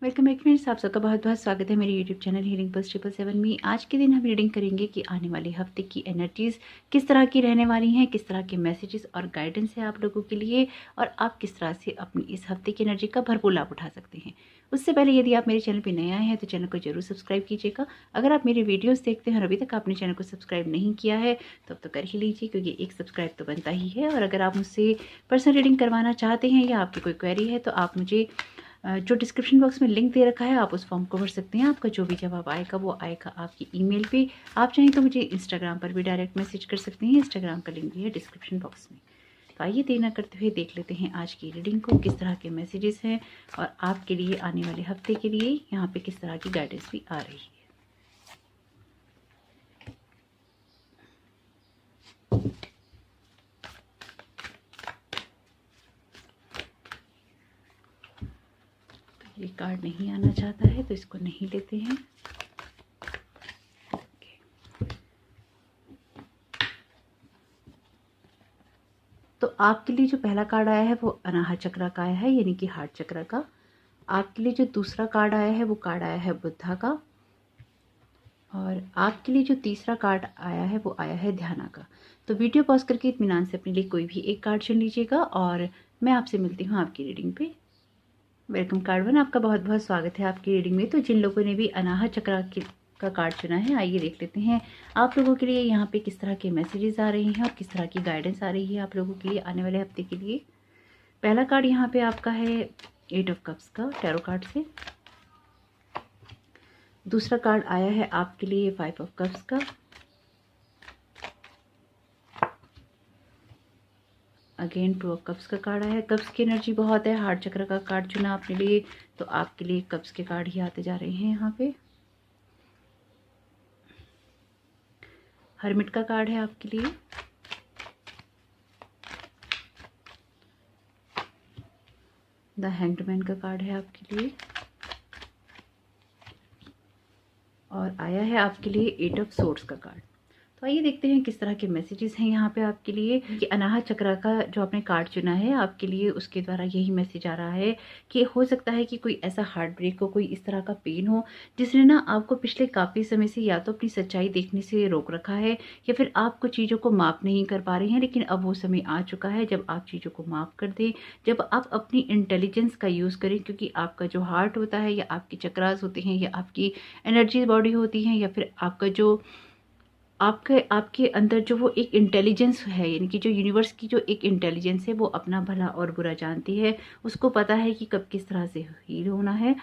Welcome back friends, आप सबका बहुत बहुत स्वागत है मेरे यूट्यूब चैनल हीलिंग पल्स 777 में। आज के दिन हम रीडिंग करेंगे कि आने वाले हफ्ते की एनर्जीज़ किस तरह की रहने वाली हैं, किस तरह के मैसेजेस और गाइडेंस है आप लोगों के लिए, और आप किस तरह से अपनी इस हफ्ते की एनर्जी का भरपूर लाभ उठा सकते हैं। उससे पहले यदि आप मेरे चैनल पर नए आए हैं तो चैनल को जरूर सब्सक्राइब कीजिएगा। अगर आप मेरे वीडियोज़ देखते हैं और अभी तक आपने चैनल को सब्सक्राइब नहीं किया है तो कर ही लीजिए, क्योंकि एक सब्सक्राइब तो बनता ही है। और अगर आप मुझसे पर्सनल रीडिंग करवाना चाहते हैं या आपकी कोई क्वेरी है तो आप मुझे जो डिस्क्रिप्शन बॉक्स में लिंक दे रखा है आप उस फॉर्म को भर सकते हैं। आपका जो भी जवाब आएगा वो आएगा आपकी ईमेल पे। आप चाहें तो मुझे इंस्टाग्राम पर भी डायरेक्ट मैसेज कर सकते हैं, इंस्टाग्राम का लिंक भी है डिस्क्रिप्शन बॉक्स में। तो आइए देर न करते हुए देख लेते हैं आज की रीडिंग को, किस तरह के मैसेजेस हैं और आपके लिए आने वाले हफ्ते के लिए यहाँ पे किस तरह की गाइडेंस भी आ रही है। ये कार्ड नहीं आना चाहता है तो इसको नहीं लेते हैं। तो आपके लिए जो पहला कार्ड आया है वो अनाहत चक्र का आया है, यानी कि हार्ट चक्र का। आपके लिए जो दूसरा कार्ड आया है वो कार्ड आया है बुद्धा का। और आपके लिए जो तीसरा कार्ड आया है वो आया है ध्याना का। तो वीडियो पॉज करके इत्मीनान से अपने लिए कोई भी एक कार्ड चुन लीजिएगा और मैं आपसे मिलती हूँ आपकी रीडिंग पे। वेलकम कार्ड 1, आपका बहुत बहुत स्वागत है आपकी रीडिंग में। तो जिन लोगों ने भी अनाहत चक्र का कार्ड चुना है, आइए देख लेते हैं आप लोगों के लिए यहाँ पे किस तरह के मैसेजेस आ रहे हैं और किस तरह की गाइडेंस आ रही है आप लोगों के लिए आने वाले हफ्ते के लिए। पहला कार्ड यहाँ पे आपका है 8 ऑफ कप्स का टैरो कार्ड से। दूसरा कार्ड आया है आपके लिए 5 ऑफ कप्स का। अगेन 2 ऑफ कप्स का कार्ड आया है। कप्स की एनर्जी बहुत है, हार्ट चक्र का कार्ड चुना आपने लिए तो आपके लिए कप्स के कार्ड ही आते जा रहे हैं यहाँ पे। हर्मिट का कार्ड है आपके लिए। द हैंग्ड मैन का कार्ड है आपके लिए। और आया है आपके लिए 8 ऑफ सोर्ड्स का कार्ड। तो आइए देखते हैं किस तरह के मैसेजेस हैं यहाँ पे आपके लिए कि अनाहत चक्र का जो आपने कार्ड चुना है आपके लिए, उसके द्वारा यही मैसेज आ रहा है कि हो सकता है कि कोई ऐसा हार्ट ब्रेक हो, कोई इस तरह का पेन हो जिसने ना आपको पिछले काफ़ी समय से या तो अपनी सच्चाई देखने से रोक रखा है या फिर आपको चीज़ों को माफ़ नहीं कर पा रहे हैं। लेकिन अब वो समय आ चुका है जब आप चीज़ों को माफ़ कर दें, जब आप अपनी इंटेलिजेंस का यूज़ करें, क्योंकि आपका जो हार्ट होता है या आपके चक्रास होते हैं या आपकी एनर्जी बॉडी होती है या फिर आपका जो आपके अंदर जो वो एक इंटेलिजेंस है, यानी कि जो यूनिवर्स की जो एक इंटेलिजेंस है वो अपना भला और बुरा जानती है। उसको पता है कि कब किस तरह से हील होना है।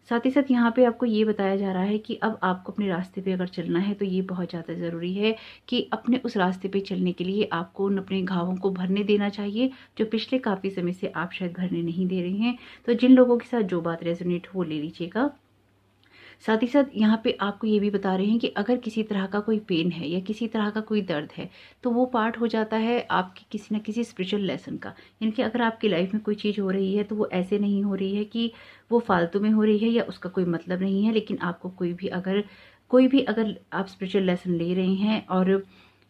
साथ ही साथ यहाँ पे आपको ये बताया जा रहा है कि अब आपको अपने रास्ते पे अगर चलना है तो ये बहुत ज़्यादा ज़रूरी है कि अपने उस रास्ते पे चलने के लिए आपको उन अपने घावों को भरने देना चाहिए जो पिछले काफ़ी समय से आप शायद भरने नहीं दे रहे हैं। तो जिन लोगों के साथ जो बात रेजोनेट हो वो ले लीजिएगा। साथ ही साथ यहाँ पे आपको ये भी बता रहे हैं कि अगर किसी तरह का कोई पेन है या किसी तरह का कोई दर्द है तो वो पार्ट हो जाता है आपकी किसी न किसी स्पिरिचुअल लेसन का। यानी कि अगर आपकी लाइफ में कोई चीज़ हो रही है तो वो ऐसे नहीं हो रही है कि वो फालतू में हो रही है या उसका कोई मतलब नहीं है, लेकिन आपको कोई भी अगर आप स्पिरिचुअल लेसन ले रहे हैं और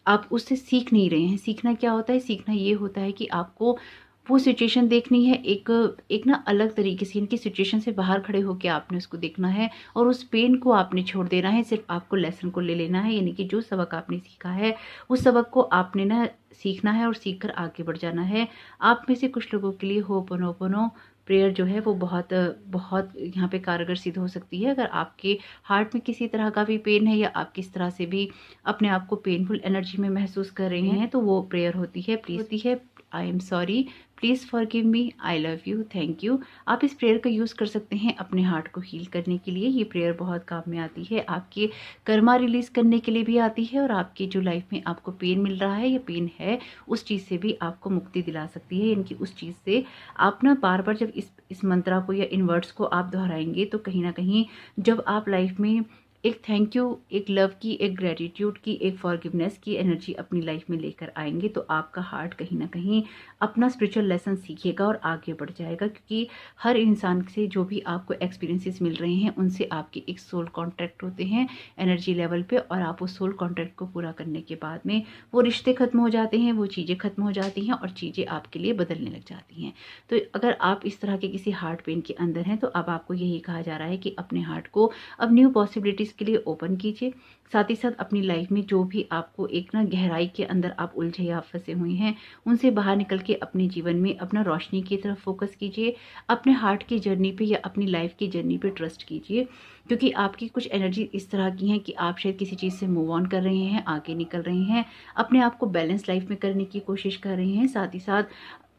आप उससे सीख नहीं रहे हैं। सीखना क्या होता है? सीखना ये होता है कि आपको वो सिचुएशन देखनी है एक ना अलग तरीके से, यानी कि सिचुएशन से बाहर खड़े होकर आपने उसको देखना है और उस पेन को आपने छोड़ देना है। सिर्फ आपको लेसन को ले लेना है, यानी कि जो सबक आपने सीखा है उस सबक को आपने ना सीखना है और सीख कर आगे बढ़ जाना है। आप में से कुछ लोगों के लिए होपोनोपोनो प्रेयर जो है वो बहुत बहुत यहाँ पे कारगर सिद्ध हो सकती है। अगर आपके हार्ट में किसी तरह का भी पेन है या आप किस तरह से भी अपने आप को पेनफुल एनर्जी में महसूस कर रहे हैं तो वो प्रेयर होती है I am sorry, please forgive me, I love you, thank you. आप इस प्रेयर का यूज़ कर सकते हैं अपने हार्ट को हील करने के लिए। ये प्रेयर बहुत काम में आती है, आपके कर्मा रिलीज़ करने के लिए भी आती है और आपकी जो लाइफ में आपको पेन मिल रहा है या पेन है उस चीज़ से भी आपको मुक्ति दिला सकती है। यानी कि उस चीज़ से आप ना बार बार जब इस मंत्रा को या इन वर्ड्स को आप दोहराएंगे तो कहीं ना कहीं जब आप लाइफ में एक थैंक यू, एक लव की, एक ग्रेटिट्यूड की, एक फॉरगिवनेस की एनर्जी अपनी लाइफ में लेकर आएंगे, तो आपका हार्ट कहीं ना कहीं अपना स्पिरिचुअल लेसन सीखेगा और आगे बढ़ जाएगा। क्योंकि हर इंसान से जो भी आपको एक्सपीरियंसेस मिल रहे हैं, उनसे आपके एक सोल कॉन्ट्रैक्ट होते हैं एनर्जी लेवल पे, और आप उस सोल कॉन्ट्रैक्ट को पूरा करने के बाद में वो रिश्ते खत्म हो जाते हैं, वो चीज़ें खत्म हो जाती हैं और चीज़ें आपके लिए बदलने लग जाती हैं। तो अगर आप इस तरह के किसी हार्ट पेन के अंदर हैं, तो अब आपको यही कहा जा रहा है कि अपने हार्ट को अब न्यू पॉसिबिलिटीज़ के लिए ओपन कीजिए। साथ ही साथ अपनी लाइफ में जो भी आपको एक ना गहराई के अंदर आप उलझे या फंसे हुए हैं, उनसे बाहर निकल के अपने जीवन में अपना रोशनी की तरफ फोकस कीजिए। अपने हार्ट की जर्नी पे या अपनी लाइफ की जर्नी पे ट्रस्ट कीजिए, क्योंकि आपकी कुछ एनर्जी इस तरह की हैं कि आप शायद किसी चीज़ से मूव ऑन कर रहे हैं, आगे निकल रहे हैं, अपने आप को बैलेंस लाइफ में करने की कोशिश कर रहे हैं। साथ ही साथ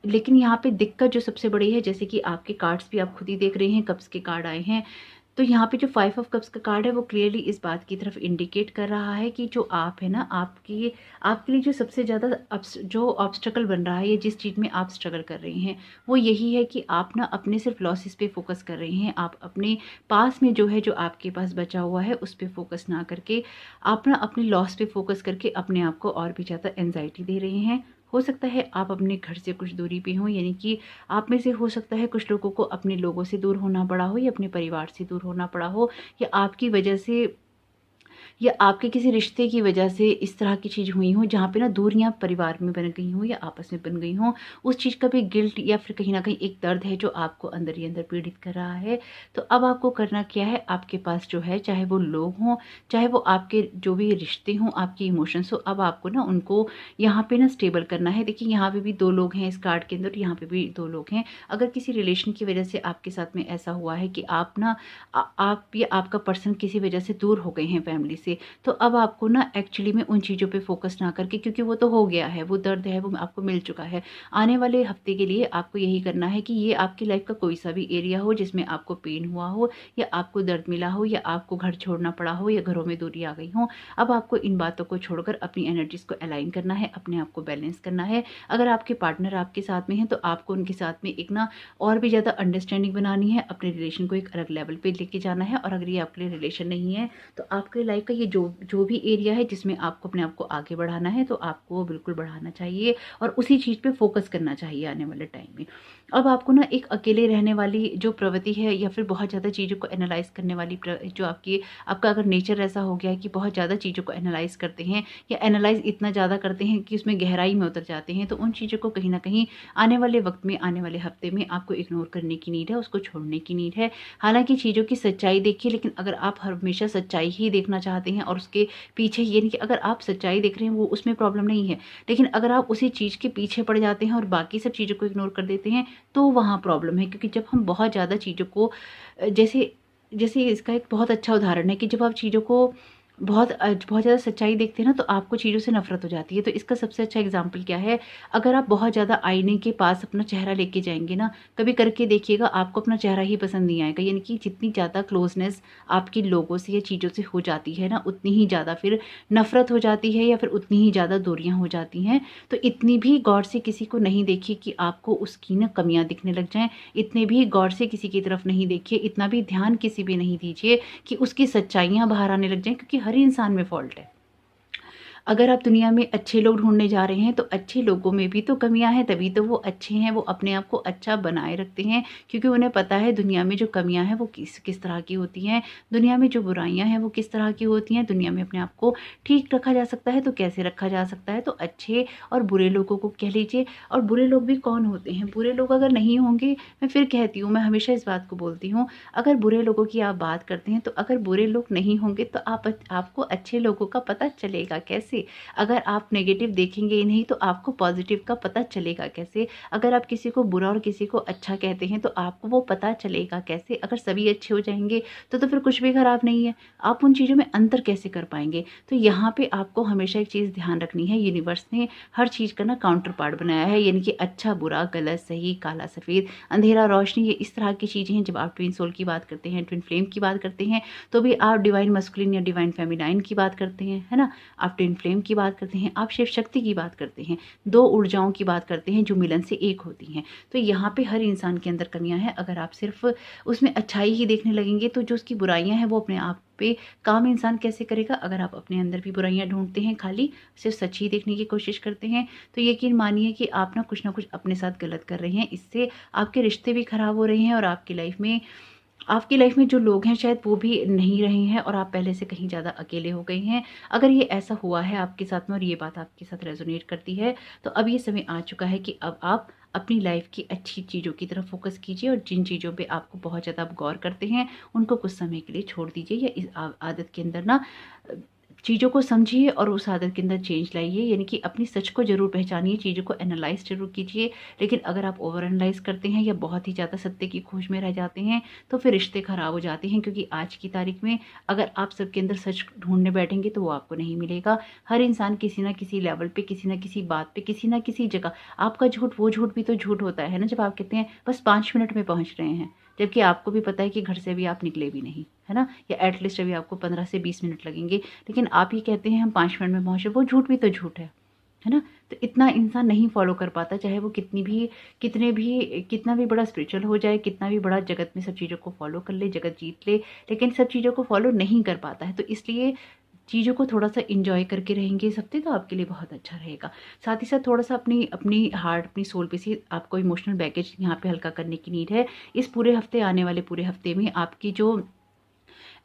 लेकिन यहाँ पे दिक्कत जो सबसे बड़ी है, जैसे कि आपके कार्ड्स भी आप खुद ही देख रहे हैं, कप्स के कार्ड आए हैं, तो यहाँ पे जो 5 ऑफ कप्स का कार्ड है वो क्लियरली इस बात की तरफ इंडिकेट कर रहा है कि जो आप है ना, आपके लिए जो सबसे ज़्यादा जो ऑब्स्टकल बन रहा है, या जिस चीज़ में आप स्ट्रगल कर रहे हैं, वो यही है कि आप ना अपने सिर्फ लॉसेस पे फोकस कर रहे हैं। आप अपने पास में जो है, जो आपके पास बचा हुआ है, उस पर फोकस ना करके आप ना अपने लॉस पे फोकस करके अपने आप को और भी ज़्यादा एनजाइटी दे रहे हैं। हो सकता है आप अपने घर से कुछ दूरी पे हों, यानी कि आप में से हो सकता है कुछ लोगों को अपने लोगों से दूर होना पड़ा हो, या अपने परिवार से दूर होना पड़ा हो, या आपकी वजह से या आपके किसी रिश्ते की वजह से इस तरह की चीज़ हुई हो, जहाँ पे ना दूरियाँ परिवार में बन गई हों या आपस में बन गई हों। उस चीज़ का भी गिल्ट या फिर कहीं न कहीं एक दर्द है जो आपको अंदर ही अंदर पीड़ित कर रहा है। तो अब आपको करना क्या है, आपके पास जो है, चाहे वो लोग हों, चाहे वो आपके जो भी रिश्ते हों, आपके इमोशंस हो, अब आपको ना उनको यहाँ पे ना स्टेबल करना है। देखिए, यहाँ पे भी 2 लोग हैं इस कार्ड के अंदर, यहाँ पे भी 2 लोग हैं। अगर किसी रिलेशन की वजह से आपके साथ में ऐसा हुआ है कि आप ना आप या आपका पर्सन किसी वजह से दूर हो गए हैं फैमिली से, तो अब आपको ना एक्चुअली में उन चीज़ों पे फोकस ना करके, क्योंकि वो तो हो गया है, वो दर्द है, वो आपको मिल चुका है। आने वाले हफ्ते के लिए आपको यही करना है कि ये आपकी लाइफ का कोई सा भी एरिया हो जिसमें आपको पेन हुआ हो, या आपको दर्द मिला हो, या आपको घर छोड़ना पड़ा हो, या घरों में दूरी आ गई हो, अब आपको इन बातों को छोड़कर अपनी एनर्जीज को अलाइन करना है, अपने आप को बैलेंस करना है। अगर आपके पार्टनर आपके साथ में हैं, तो आपको उनके साथ में एक ना और भी ज़्यादा अंडरस्टैंडिंग बनानी है, अपने रिलेशन को एक अलग लेवल पे लेके जाना है। और अगर ये आपके लिए रिलेशन नहीं है, तो आपके लाइफ का ये जो भी एरिया है जिसमें आपको अपने आप को आगे बढ़ाना है, तो आपको वो बिल्कुल बढ़ाना चाहिए और उसी चीज़ पे फोकस करना चाहिए आने वाले टाइम में। अब आपको ना एक अकेले रहने वाली जो प्रवृत्ति है, या फिर बहुत ज़्यादा चीज़ों को एनालाइज़ करने वाली जो आपका अगर नेचर ऐसा हो गया है कि बहुत ज़्यादा चीज़ों को एनालाइज़ करते हैं, या एनालाइज़ इतना ज़्यादा करते हैं कि उसमें गहराई में उतर जाते हैं, तो उन चीज़ों को कहीं न कहीं आने वाले वक़्त में, आने वाले हफ़्ते में आपको इग्नोर करने की नीड है, उसको छोड़ने की नीड है। हालाँकि चीज़ों की सच्चाई देखिए, लेकिन अगर आप हमेशा सच्चाई ही देखना चाहते हैं और उसके पीछे, यानी कि अगर आप सच्चाई देख रहे हैं, वो उसमें प्रॉब्लम नहीं है, लेकिन अगर आप उसी चीज़ के पीछे पड़ जाते हैं और बाकी सब चीज़ों को इग्नोर कर देते हैं, तो वहाँ प्रॉब्लम है। क्योंकि जब हम बहुत ज़्यादा चीज़ों को जैसे जैसे इसका एक बहुत अच्छा उदाहरण है कि जब आप चीज़ों को बहुत ज़्यादा सच्चाई देखते हैं ना, तो आपको चीज़ों से नफ़रत हो जाती है। तो इसका सबसे अच्छा एग्जाम्पल क्या है, अगर आप बहुत ज़्यादा आईने के पास अपना चेहरा लेके जाएँगे ना, कभी करके देखिएगा, आपको अपना चेहरा ही पसंद नहीं आएगा। यानी कि जितनी ज़्यादा क्लोज़नेस आपकी लोगों से या चीज़ों से हो जाती है ना, उतनी ही ज़्यादा फिर नफ़रत हो जाती है, या फिर उतनी ही ज़्यादा दूरियाँ हो जाती हैं। तो इतनी भी गौर से किसी को नहीं देखिए कि आपको उसकी ना कमियाँ दिखने लग जाएँ। इतने भी गौर से किसी की तरफ नहीं देखिए, इतना भी ध्यान किसी पे नहीं दीजिए कि उसकी सच्चाइयाँ बाहर आने लग जाएँ, क्योंकि हर इंसान में फ़ॉल्ट है। अगर आप दुनिया में अच्छे लोग ढूँढने जा रहे हैं, तो अच्छे लोगों में भी तो कमियाँ हैं, तभी तो वो अच्छे हैं, वो अपने आप को अच्छा बनाए रखते हैं, क्योंकि उन्हें पता है दुनिया में जो कमियाँ हैं वो किस किस तरह की होती हैं, दुनिया में जो बुराइयाँ हैं वो किस तरह की होती हैं, दुनिया में अपने आप को ठीक रखा जा सकता है तो कैसे रखा जा सकता है। तो अच्छे और बुरे लोगों को कह लीजिए, और बुरे लोग भी कौन होते हैं, बुरे लोग अगर नहीं होंगे, मैं फिर कहती हूँ, मैं हमेशा इस बात को बोलती हूँ, अगर बुरे लोगों की आप बात करते हैं, तो अगर बुरे लोग नहीं होंगे, तो आपको अच्छे लोगों का पता चलेगा कैसे? अगर आप नेगेटिव देखेंगे ही नहीं, तो आपको पॉजिटिव का पता चलेगा कैसे? अगर आप किसी को बुरा और किसी को अच्छा कहते हैं, तो आपको वो पता चलेगा कैसे? अगर सभी अच्छे हो जाएंगे, तो फिर कुछ भी खराब नहीं है। आप उन चीज़ों में अंतर कैसे कर पाएंगे? तो यहाँ पे आपको हमेशा एक चीज़ ध्यान रखनी है, यूनिवर्स ने हर चीज़ का ना काउंटर पार्ट बनाया है, यानी कि अच्छा बुरा, गलत सही, काला सफ़ेद, अंधेरा रोशनी, ये इस तरह की चीज़ें हैं। जब आप ट्विन सोल की बात करते हैं, ट्विन फ्लेम की बात करते हैं, तो भी आप डिवाइन मस्कुलिन या डिवाइन फेमिनाइन की बात करते हैं, है ना? आप ट्विन फ्लेम की बात करते हैं, आप शिव शक्ति की बात करते हैं, 2 ऊर्जाओं की बात करते हैं जो मिलन से एक होती हैं। तो यहाँ पे हर इंसान के अंदर कमियां हैं। अगर आप सिर्फ उसमें अच्छाई ही देखने लगेंगे, तो जो उसकी बुराइयां हैं वो अपने आप पे काम इंसान कैसे करेगा? अगर आप अपने अंदर भी बुराइयाँ ढूँढते हैं, खाली सिर्फ सच ही देखने की कोशिश करते हैं, तो यकीन मानिए कि आप ना कुछ ना कुछ अपने साथ गलत कर रहे हैं। इससे आपके रिश्ते भी खराब हो रहे हैं और आपकी लाइफ में जो लोग हैं शायद वो भी नहीं रहे हैं और आप पहले से कहीं ज़्यादा अकेले हो गए हैं। अगर ये ऐसा हुआ है आपके साथ में और ये बात आपके साथ रेज़ोनेट करती है, तो अब ये समय आ चुका है कि अब आप अपनी लाइफ की अच्छी चीज़ों की तरफ फ़ोकस कीजिए और जिन चीज़ों पे आपको बहुत ज़्यादा आप गौर करते हैं, उनको कुछ समय के लिए छोड़ दीजिए या इस आदत के अंदर ना चीज़ों को समझिए और उस आदत के अंदर चेंज लाइए। यानी कि अपनी सच को ज़रूर पहचानिए, चीज़ों को एनालाइज़ ज़रूर कीजिए। लेकिन अगर आप ओवर एनालाइज़ करते हैं या बहुत ही ज़्यादा सत्य की खोज में रह जाते हैं, तो फिर रिश्ते ख़राब हो जाते हैं, क्योंकि आज की तारीख में अगर आप सबके अंदर सच ढूँढने बैठेंगे तो वो आपको नहीं मिलेगा। हर इंसान किसी न किसी लेवल पे, किसी न किसी बात पे, किसी न किसी जगह आपका झूठ, वो झूठ भी तो झूठ होता है ना, जब आप कहते हैं बस 5 मिनट में पहुँच रहे हैं, जबकि आपको भी पता है कि घर से भी आप निकले भी नहीं, है ना? या एटलीस्ट अभी आपको 15 से 20 मिनट लगेंगे, लेकिन आप ये कहते हैं हम 5 मिनट में पहुँचे, वो झूठ भी तो झूठ है ना? तो इतना इंसान नहीं फ़ॉलो कर पाता, चाहे वो कितना भी बड़ा स्पिरिचुअल हो जाए, कितना भी बड़ा जगत में सब चीज़ों को फ़ॉलो कर ले, जगत जीत ले, लेकिन सब चीज़ों को फ़ॉलो नहीं कर पाता है। तो इसलिए चीज़ों को थोड़ा-सा एन्जॉय करके रहेंगे इस हफ़्ते, तो आपके लिए बहुत अच्छा रहेगा। साथ ही साथ थोड़ा-सा अपनी अपनी हार्ट, अपनी सोल पे से आपको इमोशनल बैगेज यहाँ पे हल्का करने की नीड है। इस पूरे हफ़्ते, आने वाले पूरे हफ़्ते में आपकी जो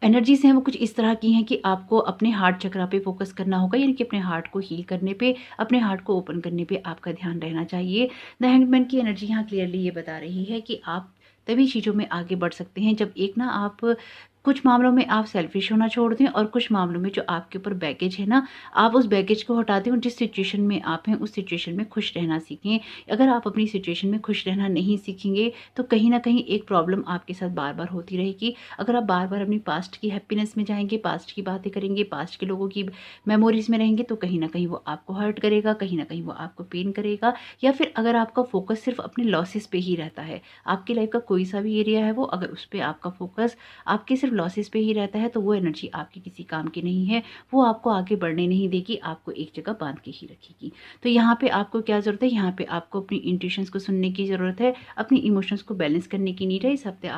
एनर्जीज़ हैं वो कुछ इस तरह की हैं कि आपको अपने हार्ट चक्रा पे फ़ोकस करना होगा, यानी कि अपने हार्ट को हील करने पे, अपने हार्ट को ओपन करने पे आपका ध्यान रहना चाहिए। द हैंगमैन की एनर्जी यहाँ क्लियरली ये बता रही है कि आप तभी चीज़ों में आगे बढ़ सकते हैं जब एक ना आप कुछ मामलों में आप सेल्फिश होना छोड़ दें और कुछ मामलों में जो आपके ऊपर बैगेज है ना, आप उस बैगेज को हटा दें और जिस सिचुएशन में आप हैं उस सिचुएशन में खुश रहना सीखें। अगर आप अपनी सिचुएशन में खुश रहना नहीं सीखेंगे तो कहीं न कहीं एक प्रॉब्लम आपके साथ बार-बार होती रहेगी। अगर आप बार-बार अपनी पास्ट की हैप्पीनेस में जाएँगे, पास्ट की बातें करेंगे, पास्ट के लोगों की मेमोरीज़ में रहेंगे, तो कहीं न कहीं वो आपको हर्ट करेगा, कहीं न कहीं वो आपको पेन करेगा। या फिर अगर आपका फ़ोकस सिर्फ़ अपने लॉसेस पे ही रहता है, आपकी लाइफ़ का कोई सा भी एरिया है वो, अगर उस पे आपका फ़ोकस आपके सिर्फ लॉसेस पे ही रहता है, तो वो एनर्जी आपकी किसी काम की नहीं है। वो आपको आगे बढ़ने नहीं देगी, आपको एक जगह बाँध के ही रखेगी। तो यहाँ पे आपको क्या ज़रूरत है? यहाँ पे आपको अपनी इंट्यूशंस को सुनने की ज़रूरत है, अपनी इमोशंस को बैलेंस करने की नीड है। इस हफ्ते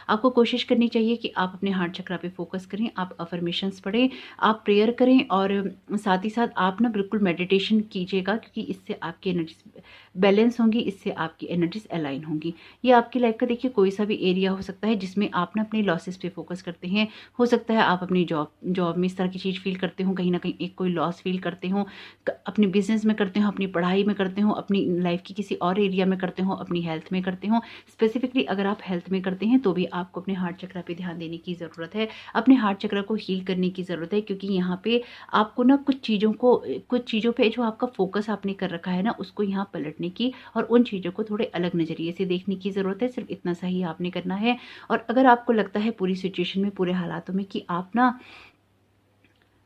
आपको कोशिश करनी चाहिए कि आप अपने हार्ट चक्रा पे फ़ोकस करें, आप अफ़र्मेशंस पढ़ें, आप प्रेयर करें और साथ ही साथ आप ना बिल्कुल मेडिटेशन कीजिएगा, क्योंकि इससे आपकी एनर्जीज़ बैलेंस होंगी, इससे आपकी एनर्जीज़ अलाइन होंगी। ये आपकी लाइफ़ का देखिए कोई सा भी एरिया हो सकता है जिसमें आप ना अपने लॉसेस पे फ़ोकस करते हैं। हो सकता है आप अपनी जॉब में इस तरह की चीज़ फ़ील करते हो, कहीं न कहीं एक कोई लॉस फ़ील करते हो, अपने बिज़नेस में करते हो, अपनी पढ़ाई में करते हो, अपनी लाइफ़ की किसी और एरिया में करते हो, अपनी हेल्थ में करते हो। स्पेसिफ़िकली अगर आप हेल्थ में करते हैं तो भी आपको अपने हार्ट चक्रा पे ध्यान देने की ज़रूरत है, अपने हार्ट चक्रा को हील करने की ज़रूरत है, क्योंकि यहाँ पे आपको ना कुछ चीज़ों पे जो आपका फ़ोकस आपने कर रखा है ना, उसको यहाँ पलटने की और उन चीज़ों को थोड़े अलग नज़रिए से देखने की ज़रूरत है। सिर्फ़ इतना सा ही आपने करना है। और अगर आपको लगता है पूरी सिचुएशन में, पूरे हालातों में कि आप ना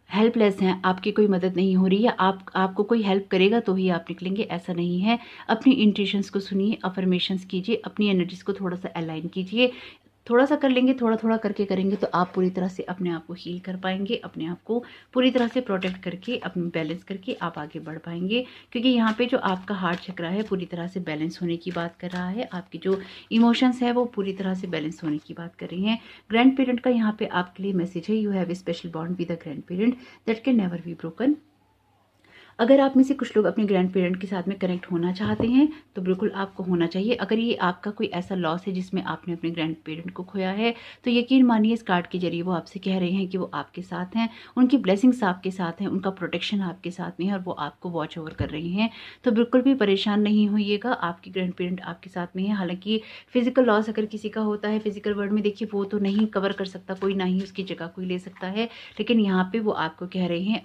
हेल्पलेस हैं, आपकी कोई मदद नहीं हो रही है, आपको कोई हेल्प करेगा तो ही आप निकलेंगे, ऐसा नहीं है। अपनी इंट्यूशंस को सुनिए, अफ़र्मेशंस कीजिए, अपनी एनर्जीज़ को थोड़ा-सा अलाइन कीजिए। थोड़ा-सा कर लेंगे, थोड़ा-थोड़ा करके करेंगे तो आप पूरी तरह से अपने आप को हील कर पाएँगे, अपने आप को पूरी तरह से प्रोटेक्ट करके, अपनी बैलेंस करके आप आगे बढ़ पाएँगे। क्योंकि यहाँ पे जो आपका हार्ट चक्रा है पूरी तरह से बैलेंस होने की बात कर रहा है, आपकी जो इमोशंस है वो पूरी तरह से बैलेंस होने की बात कर रही हैं। ग्रैंड पेरेंट का यहाँ पे आपके लिए मैसेज है, you have a special bond with the grand parent that can never be broken. अगर आप में से कुछ लोग अपने ग्रैंड पेरेंट के साथ में कनेक्ट होना चाहते हैं तो बिल्कुल आपको होना चाहिए। अगर ये आपका कोई ऐसा लॉस है जिसमें आपने अपने ग्रैंड पेरेंट को खोया है, तो यकीन मानिए इस कार्ड के जरिए वो आपसे कह रहे हैं कि वो आपके साथ हैं, उनकी ब्लेसिंग्स आपके साथ हैं, उनका प्रोटेक्शन आपके साथ में है और वो आपको वॉच ओवर कर रहे हैं। तो बिल्कुल भी परेशान नहीं होइएगा, आपके ग्रैंड पेरेंट आपके साथ में है। हालांकि फिजिकल लॉस अगर किसी का होता है फिजिकल वर्ल्ड में, देखिए वो तो नहीं कवर कर सकता कोई, ना ही उसकी जगह कोई ले सकता है, लेकिन यहाँ पे वो आपको कह रहे हैं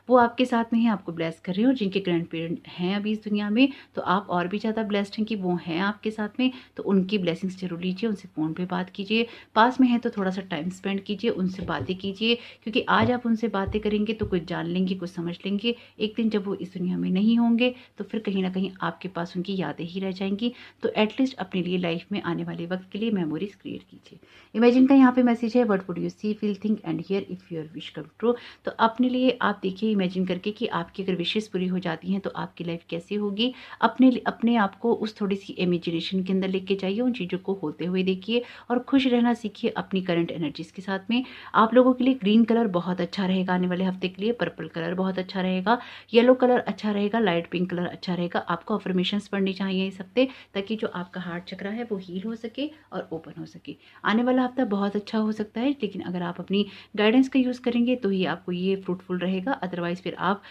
वो आपके साथ में हैं, आपको ब्लेस कर रहे हैं। और जिनके ग्रैंड पेरेंट हैं अभी इस दुनिया में, तो आप और भी ज़्यादा ब्लेस्ड हैं कि वो हैं आपके साथ में, तो उनकी ब्लेसिंग्स ज़रूर लीजिए, उनसे फ़ोन पे बात कीजिए। पास में है तो थोड़ा-सा टाइम स्पेंड कीजिए, उनसे बातें कीजिए, क्योंकि आज आप उनसे बातें करेंगे तो कुछ जान लेंगे, कुछ समझ लेंगे। एक दिन जब वो इस दुनिया में नहीं होंगे, तो फिर कहीं न कहीं आपके पास उनकी यादें ही रह जाएँगी। तो एटलीस्ट अपने लिए लाइफ़ में आने वाले वक़्त के लिए मेमोरीज़ क्रिएट कीजिए। इमेजिन का यहाँ पे मैसेज है, what would you see, feel, think and hear if your wish come true. तो अपने लिए आप देखिए इमेजिन करके कि आपकी अगर विशेज़ पूरी हो जाती हैं तो आपकी लाइफ कैसी होगी। अपने आप को उस थोड़ी-सी इमेजिनेशन के अंदर लेके जाइए, उन चीज़ों को होते हुए देखिए और खुश रहना सीखिए अपनी करंट एनर्जीज़ के साथ में। आप लोगों के लिए ग्रीन कलर बहुत अच्छा रहेगा आने वाले हफ्ते के लिए, पर्पल कलर बहुत अच्छा रहेगा, येलो कलर अच्छा रहेगा, लाइट पिंक कलर अच्छा रहेगा। आपको अफ़र्मेशंस पढ़नी चाहिए इस हफ्ते, ताकि जो आपका हार्ट चक्र है वो हील हो सके और ओपन हो सके। आने वाला हफ्ता बहुत अच्छा हो सकता है, लेकिन अगर आप अपनी गाइडेंस का यूज़ करेंगे तो ही आपको ये फ्रूटफुल रहेगा। अदरवाइज़ फिर आप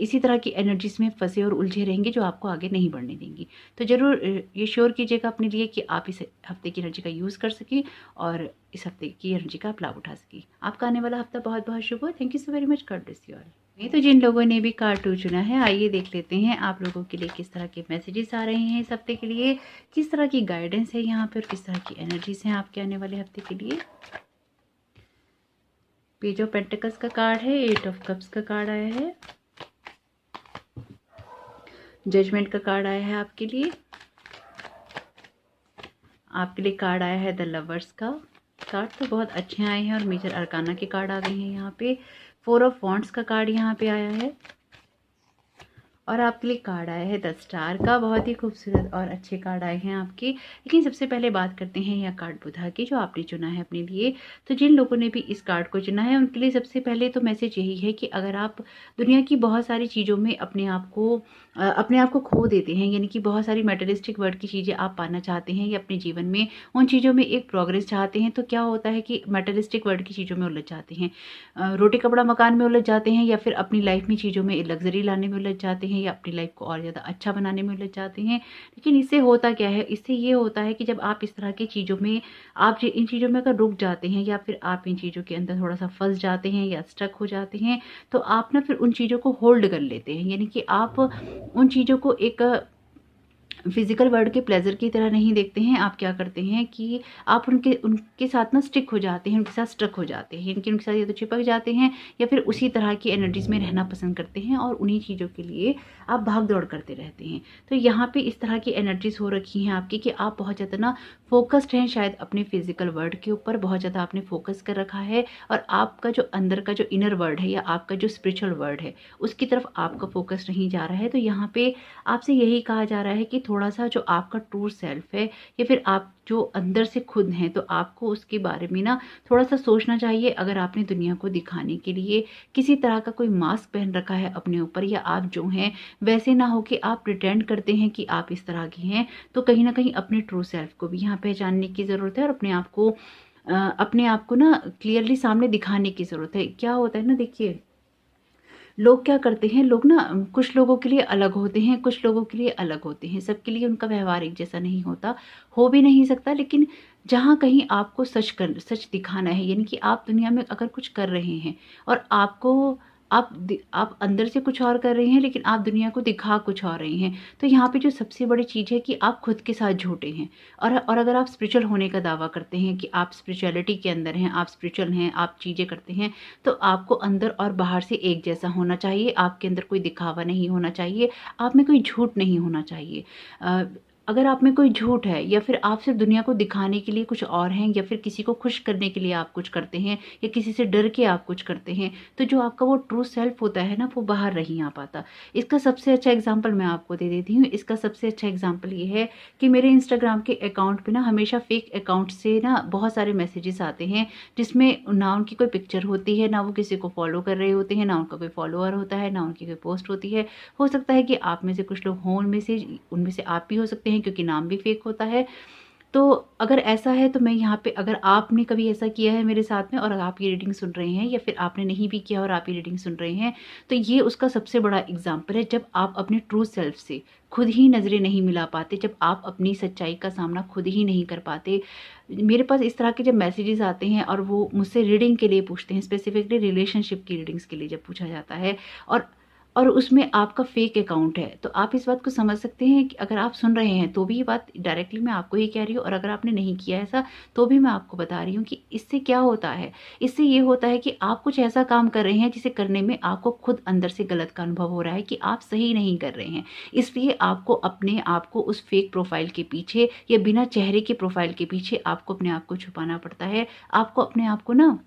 इसी तरह की एनर्जीज़ में फँसे और उलझे रहेंगे जो आपको आगे नहीं बढ़ने देंगी। तो ज़रूर ये श्योर कीजिएगा अपने लिए कि आप इस हफ्ते की एनर्जी का यूज़ कर सकें और इस हफ्ते की एनर्जी का आप लाभ उठा सकें। आपका आने वाला हफ्ता बहुत बहुत शुभ हो। Thank you so very much. God bless you all. तो जिन लोगों ने भी कार्ड 2 चुना है, आइए देख लेते हैं आप लोगों के लिए किस तरह के मैसेजेस आ रहे हैं इस हफ्ते के लिए, किस तरह की गाइडेंस है यहाँ पर और किस तरह की एनर्जीज हैं आपके आने वाले हफ्ते के लिए। पेज ऑफ पेंटिकल्स का कार्ड है, 8 ऑफ कप्स का कार्ड आया है, जजमेंट का कार्ड आया है आपके लिए कार्ड आया है द लवर्स का कार्ड। तो बहुत अच्छे आए हैं और मेजर अरकाना के कार्ड आ गए हैं यहाँ पे। 4 ऑफ वॉन्ड्स का कार्ड यहाँ पे आया है और आपके लिए कार्ड आया है द स्टार का। बहुत ही खूबसूरत और अच्छे कार्ड आए हैं आपके। लेकिन सबसे पहले बात करते हैं यह कार्ड बुधा की, जो आपने चुना है अपने लिए। तो जिन लोगों ने भी इस कार्ड को चुना है उनके लिए सबसे पहले तो मैसेज यही है कि अगर आप दुनिया की बहुत सारी चीज़ों में अपने आप को खो देते हैं, यानी कि बहुत सारी मटेरियलिस्टिक वर्ल्ड की चीज़ें आप पाना चाहते हैं या अपने जीवन में उन चीज़ों में एक प्रोग्रेस चाहते हैं, तो क्या होता है कि मटेरियलिस्टिक वर्ल्ड की चीज़ों में उलझ जाते हैं, रोटी कपड़ा मकान में उलझ जाते हैं, या फिर अपनी लाइफ में चीज़ों में लग्जरी लाने में उलझ जाते हैं, या अपनी लाइफ को और ज़्यादा अच्छा बनाने में उलझ जाते हैं। लेकिन इससे होता क्या है, इससे ये होता है कि जब आप इस तरह की चीज़ों में इन चीज़ों में अगर रुक जाते हैं या फिर आप इन चीज़ों के अंदर थोड़ा सा फंस जाते हैं या स्टक हो जाते हैं, तो आप ना फिर उन चीज़ों को होल्ड कर लेते हैं। यानी कि आप उन चीज़ों को एक फिजिकल वर्ल्ड के प्लेजर की तरह नहीं देखते हैं। आप क्या करते हैं कि आप उनके साथ ना स्टिक हो जाते हैं, उनके साथ स्ट्रक हो जाते हैं, यानी कि उनके साथ या तो चिपक जाते हैं या फिर उसी तरह की एनर्जीज में रहना पसंद करते हैं और उन्हीं चीज़ों के लिए आप भाग दौड़ करते रहते हैं। तो यहाँ पे इस तरह की एनर्जीज हो रखी हैं आपकी कि आप बहुत ज़्यादा ना फोकस्ड हैं शायद अपने फिजिकल वर्ल्ड के ऊपर, बहुत ज़्यादा आपने फोकस कर रखा है और आपका जो अंदर का जो इनर वर्ल्ड है या आपका जो स्पिरिचुअल वर्ल्ड है उसकी तरफ आपका फोकस नहीं जा रहा है। तो यहाँ पे आपसे यही कहा जा रहा है कि थोड़ा सा जो आपका ट्रू सेल्फ है या फिर आप जो अंदर से खुद हैं, तो आपको उसके बारे में ना थोड़ा सा सोचना चाहिए। अगर आपने दुनिया को दिखाने के लिए किसी तरह का कोई मास्क पहन रखा है अपने ऊपर, या आप जो हैं वैसे ना हो कि आप प्रिटेंड करते हैं कि आप इस तरह के हैं, तो कहीं ना कहीं अपने ट्रू सेल्फ को भी यहाँ पहचानने की ज़रूरत है और अपने आप को ना क्लियरली सामने दिखाने की ज़रूरत है। क्या होता है ना, देखिए लोग क्या करते हैं, लोग ना कुछ लोगों के लिए अलग होते हैं, कुछ लोगों के लिए अलग होते हैं, सबके लिए उनका व्यवहार एक जैसा नहीं होता, हो भी नहीं सकता। लेकिन जहाँ कहीं आपको सच दिखाना है, यानी कि आप दुनिया में अगर कुछ कर रहे हैं और आप अंदर से कुछ और कर रहे हैं लेकिन आप दुनिया को दिखा कुछ और रहे हैं, तो यहाँ पे जो सबसे बड़ी चीज़ है कि आप खुद के साथ झूठे हैं। और अगर आप स्पिरिचुअल होने का दावा करते हैं कि आप स्पिरिचुअलिटी के अंदर हैं, आप स्पिरिचुअल हैं, आप चीज़ें करते हैं, तो आपको अंदर और बाहर से एक जैसा होना चाहिए। आपके अंदर कोई दिखावा नहीं होना चाहिए, आप में कोई झूठ नहीं होना चाहिए। अगर आप में कोई झूठ है या फिर आप सिर्फ दुनिया को दिखाने के लिए कुछ और हैं, या फिर किसी को खुश करने के लिए आप कुछ करते हैं, या किसी से डर के आप कुछ करते हैं, तो जो आपका वो ट्रू सेल्फ होता है ना, वो बाहर नहीं आ पाता। इसका सबसे अच्छा एग्जाम्पल मैं आपको दे देती हूँ। इसका सबसे अच्छा एग्जाम्पल ये है कि मेरे इंस्टाग्राम के अकाउंट पे ना हमेशा फेक अकाउंट से ना बहुत सारे मैसेजेस आते हैं, जिसमें ना उनकी कोई पिक्चर होती है, ना वो किसी को फॉलो कर रहे होते हैं, ना उनका कोई फॉलोअर होता है, ना उनकी कोई पोस्ट होती है। हो सकता है कि आप में से कुछ लोग हों उनमें से आप भी हो सकते हैं, क्योंकि नाम भी फेक होता है। तो अगर ऐसा है तो मैं यहाँ पे, अगर आपने कभी ऐसा किया है मेरे साथ में और अगर आप ये रीडिंग सुन रहे हैं, या फिर आपने नहीं भी किया और आप ये रीडिंग सुन रहे हैं, तो ये उसका सबसे बड़ा एग्जाम्पल है। जब आप अपने ट्रू सेल्फ से खुद ही नज़रें नहीं मिला पाते, जब आप अपनी सच्चाई का सामना खुद ही नहीं कर पाते। मेरे पास इस तरह के जब मैसेजेस आते हैं और वो मुझसे रीडिंग के लिए पूछते हैं, स्पेसिफिकली रिलेशनशिप की रीडिंग्स के लिए जब पूछा जाता है, और उसमें आपका फेक अकाउंट है, तो आप इस बात को समझ सकते हैं कि अगर आप सुन रहे हैं तो भी ये बात डायरेक्टली मैं आपको ही कह रही हूँ, और अगर आपने नहीं किया ऐसा तो भी मैं आपको बता रही हूँ कि इससे क्या होता है। इससे ये होता है कि आप कुछ ऐसा काम कर रहे हैं जिसे करने में आपको खुद अंदर से गलत का अनुभव हो रहा है कि आप सही नहीं कर रहे हैं। इसलिए आपको अपने आप को उस फेक प्रोफाइल के पीछे या बिना चेहरे के प्रोफाइल के पीछे आपको अपने आप को छुपाना पड़ता है। आपको अपने आप को ना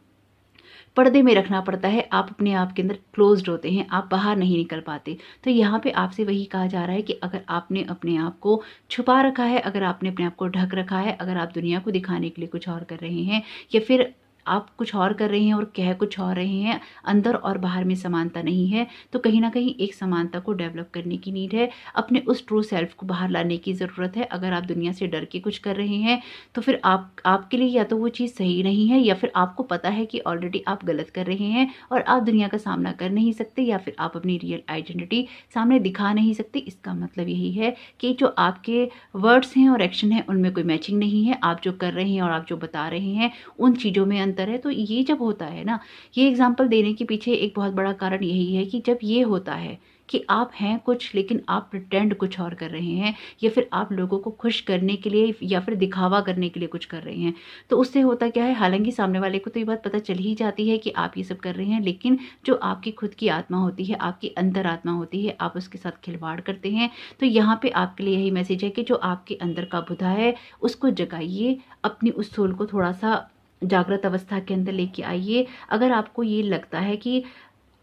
पर्दे में रखना पड़ता है, आप अपने आप के अंदर क्लोज्ड होते हैं, आप बाहर नहीं निकल पाते। तो यहाँ पे आपसे वही कहा जा रहा है कि अगर आपने अपने आप को छुपा रखा है, अगर आपने अपने आप को ढक रखा है, अगर आप दुनिया को दिखाने के लिए कुछ और कर रहे हैं या फिर आप कुछ और कर रहे हैं और कह कुछ और रहे हैं, अंदर और बाहर में समानता नहीं है, तो कहीं न कहीं एक समानता को डेवलप करने की नीड है। अपने उस ट्रू सेल्फ को बाहर लाने की ज़रूरत है। अगर आप दुनिया से डर के कुछ कर रहे हैं, तो फिर आपके लिए या तो वो चीज़ सही नहीं है, या फिर आपको पता है कि ऑलरेडी आप गलत कर रहे हैं और आप दुनिया का सामना कर नहीं सकते, या फिर आप अपनी रियल आइडेंटिटी सामने दिखा नहीं सकते। इसका मतलब यही है कि जो आपके वर्ड्स हैं और एक्शन हैं, उनमें कोई मैचिंग नहीं है। आप जो कर रहे हैं और आप जो बता रहे हैं, उन चीज़ों में अंतर है। तो ये जब होता है ना, ये एग्जाम्पल देने के पीछे एक बहुत बड़ा कारण यही है कि जब ये होता है कि आप हैं कुछ लेकिन आप प्रिटेंड कुछ और कर रहे हैं, या फिर आप लोगों को खुश करने के लिए या फिर दिखावा करने के लिए कुछ कर रहे हैं, तो उससे होता क्या है, हालांकि सामने वाले को तो ये बात पता चल ही जाती है कि आप ये सब कर रहे हैं, लेकिन जो आपकी खुद की आत्मा होती है, आपकी अंतरात्मा होती है, आप उसके साथ खिलवाड़ करते हैं। तो यहाँ पे आपके लिए यही मैसेज है कि जो आपके अंदर का बुधा है, उसको जगाइए, अपनी उस सोल को थोड़ा सा जागृत अवस्था के अंदर लेके आइए। अगर आपको ये लगता है कि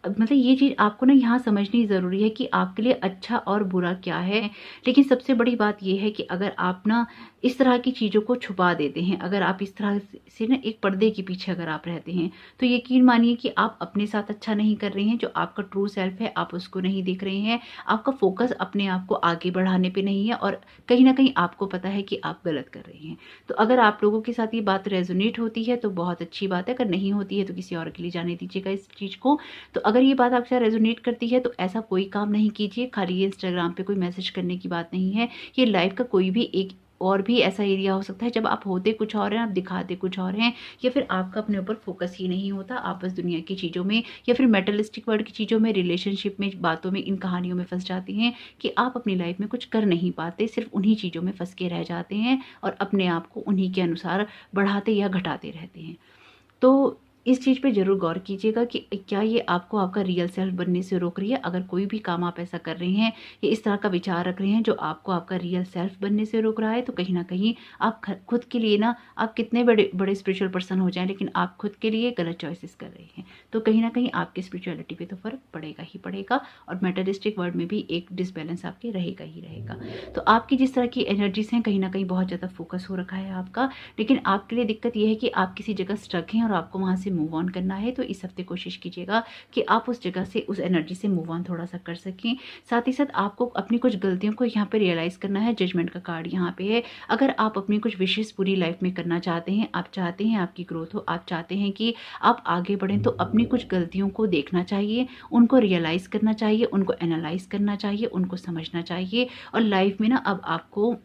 मतलब ये चीज़ आपको ना यहाँ समझनी ज़रूरी है कि आपके लिए अच्छा और बुरा क्या है। लेकिन सबसे बड़ी बात ये है कि अगर आप ना इस तरह की चीज़ों को छुपा देते हैं, अगर आप इस तरह से ना एक पर्दे के पीछे अगर आप रहते हैं, तो यकीन मानिए कि आप अपने साथ अच्छा नहीं कर रहे हैं। जो आपका ट्रू सेल्फ है, आप उसको नहीं देख रहे हैं। आपका फोकस अपने आप को आगे बढ़ाने पे नहीं है, और कहीं न कहीं आपको पता है कि आप गलत कर रहे हैं। तो अगर आप लोगों के साथ ये बात रेज़ोनेट होती है तो बहुत अच्छी बात है, अगर नहीं होती है तो किसी और के लिए जाने दीजिएगा इस चीज़ को। तो अगर ये बात आपके साथ रेज़ोनेट करती है तो ऐसा कोई काम नहीं कीजिए। खाली ये इंस्टाग्राम पे कोई मैसेज करने की बात नहीं है। ये लाइफ़ का कोई भी एक और भी ऐसा एरिया हो सकता है जब आप होते कुछ और हैं, आप दिखाते कुछ और हैं, या फिर आपका अपने ऊपर फोकस ही नहीं होता। आप बस दुनिया की चीज़ों में या फिर मेटलिस्टिक वर्ल्ड की चीज़ों में, रिलेशनशिप में, बातों में, इन कहानियों में फँस जाते हैं कि आप अपनी लाइफ में कुछ कर नहीं पाते, सिर्फ उन्हीं चीज़ों में फँस के रह जाते हैं और अपने आप को उन्हीं के अनुसार बढ़ाते या घटाते रहते हैं। तो इस चीज़ पे ज़रूर गौर कीजिएगा कि क्या ये आपको आपका रियल सेल्फ बनने से रोक रही है। अगर कोई भी काम आप ऐसा कर रहे हैं या इस तरह का विचार रख रहे हैं जो आपको आपका रियल सेल्फ बनने से रोक रहा है, तो कहीं न कहीं आप खुद के लिए ना, आप कितने बड़े बड़े स्पिरिचुअल पर्सन हो जाएँ, लेकिन आप खुद के लिए गलत चॉइसेस कर रहे हैं। तो कहीं न कहीं आपकी स्पिरिचुअलिटी पे तो फ़र्क पड़ेगा ही पड़ेगा, और मेटलिस्टिक वर्ल्ड में भी एक डिसबैलेंस आपके रहेगा ही रहेगा। तो आपकी जिस तरह की एनर्जीज़ हैं, कहीं न कहीं बहुत ज़्यादा फोकस हो रखा है आपका, लेकिन आपके लिए दिक्कत ये है कि आप किसी जगह स्टक हैं और आपको वहाँ से मूव ऑन करना है। तो इस हफ्ते कोशिश कीजिएगा कि आप उस जगह से, उस एनर्जी से मूव ऑन थोड़ा सा कर सकें। साथ ही साथ आपको अपनी कुछ गलतियों को यहाँ पे रियलाइज़ करना है। जजमेंट का कार्ड यहाँ पे है। अगर आप अपनी कुछ विशेष पूरी लाइफ में करना चाहते हैं, आप चाहते हैं आपकी ग्रोथ हो, आप चाहते हैं कि आप आगे बढ़ें, तो अपनी कुछ गलतियों को देखना चाहिए, उनको रियलाइज़ करना चाहिए, उनको एनालाइज़ करना चाहिए, उनको समझना चाहिए। और लाइफ में ना अब आपको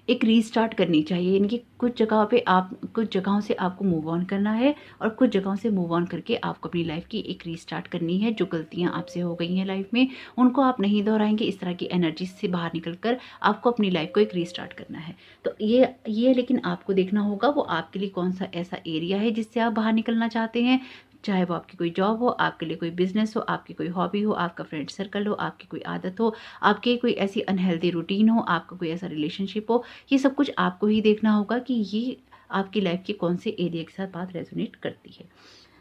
एक रीस्टार्ट करनी चाहिए, यानी कि कुछ जगहों से आपको मूव ऑन करना है, और कुछ जगहों से मूव ऑन करके आपको अपनी लाइफ की एक रीस्टार्ट करनी है। जो गलतियां आपसे हो गई हैं लाइफ में, उनको आप नहीं दोहराएंगे। इस तरह की एनर्जी से बाहर निकलकर आपको अपनी लाइफ को एक रीस्टार्ट करना है। तो ये लेकिन आपको देखना होगा वो आपके लिए कौन सा ऐसा एरिया है जिससे आप बाहर निकलना चाहते हैं। चाहे वो आपकी कोई जॉब हो, आपके लिए कोई बिजनेस हो, आपकी कोई हॉबी हो, आपका फ्रेंड सर्कल हो, आपकी कोई आदत हो, आपकी कोई ऐसी अनहेल्दी रूटीन हो, आपका कोई ऐसा रिलेशनशिप हो। ये सब कुछ आपको ही देखना होगा कि ये आपकी लाइफ के कौन से एरिया के साथ बात रेजोनेट करती है।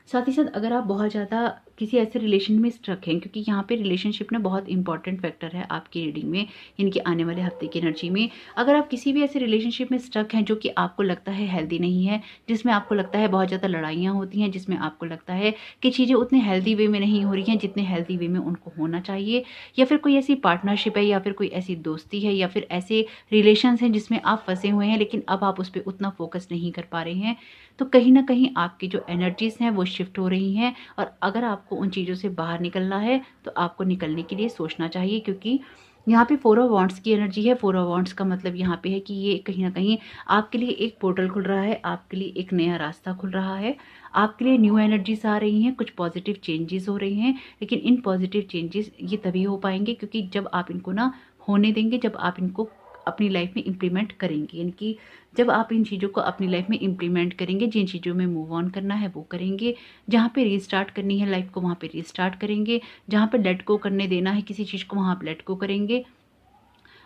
साथ ही साथ अगर आप बहुत ज़्यादा किसी ऐसे रिलेशन में स्ट्रक हैं, क्योंकि यहाँ पे रिलेशनशिप ना बहुत इंपॉर्टेंट फैक्टर है आपकी रीडिंग में, इनके आने वाले हफ्ते की एनर्जी में। अगर आप किसी भी ऐसे रिलेशनशिप में स्ट्रक हैं जो कि आपको लगता है हेल्दी नहीं है, जिसमें आपको लगता है बहुत ज़्यादा लड़ाइयाँ होती हैं, जिसमें आपको लगता है कि चीज़ें उतने हेल्दी वे में नहीं हो रही हैं जितने हेल्दी वे में उनको होना चाहिए, या फिर कोई ऐसी पार्टनरशिप है, या फिर कोई ऐसी दोस्ती है, या फिर ऐसे रिलेशंस हैं जिसमें आप फंसे हुए हैं लेकिन अब आप उस पर उतना फोकस नहीं कर पा रहे हैं, तो कहीं ना कहीं आपकी जो एनर्जीज हैं वो शिफ्ट हो रही हैं। और अगर आपको उन चीज़ों से बाहर निकलना है तो आपको निकलने के लिए सोचना चाहिए, क्योंकि यहाँ पे 4 ऑफ वांड्स की एनर्जी है। 4 ऑफ वांड्स का मतलब यहाँ पे है कि ये कहीं ना कहीं आपके लिए एक पोर्टल खुल रहा है, आपके लिए एक नया रास्ता खुल रहा है, आपके लिए न्यू एनर्जीज आ रही हैं, कुछ पॉजिटिव चेंजेस हो रहे हैं। लेकिन इन पॉजिटिव चेंजेस ये तभी हो पाएंगे क्योंकि जब आप इनको ना होने देंगे, जब आप इनको अपनी लाइफ में इम्प्लीमेंट करेंगे, यानी कि जब आप इन चीज़ों को अपनी लाइफ में इम्प्लीमेंट करेंगे, जिन चीज़ों में मूव ऑन करना है वो करेंगे, जहाँ पे रीस्टार्ट करनी है लाइफ को वहाँ पे रीस्टार्ट करेंगे, जहाँ पे लेट गो करने देना है किसी चीज़ को वहाँ पे लेट गो करेंगे।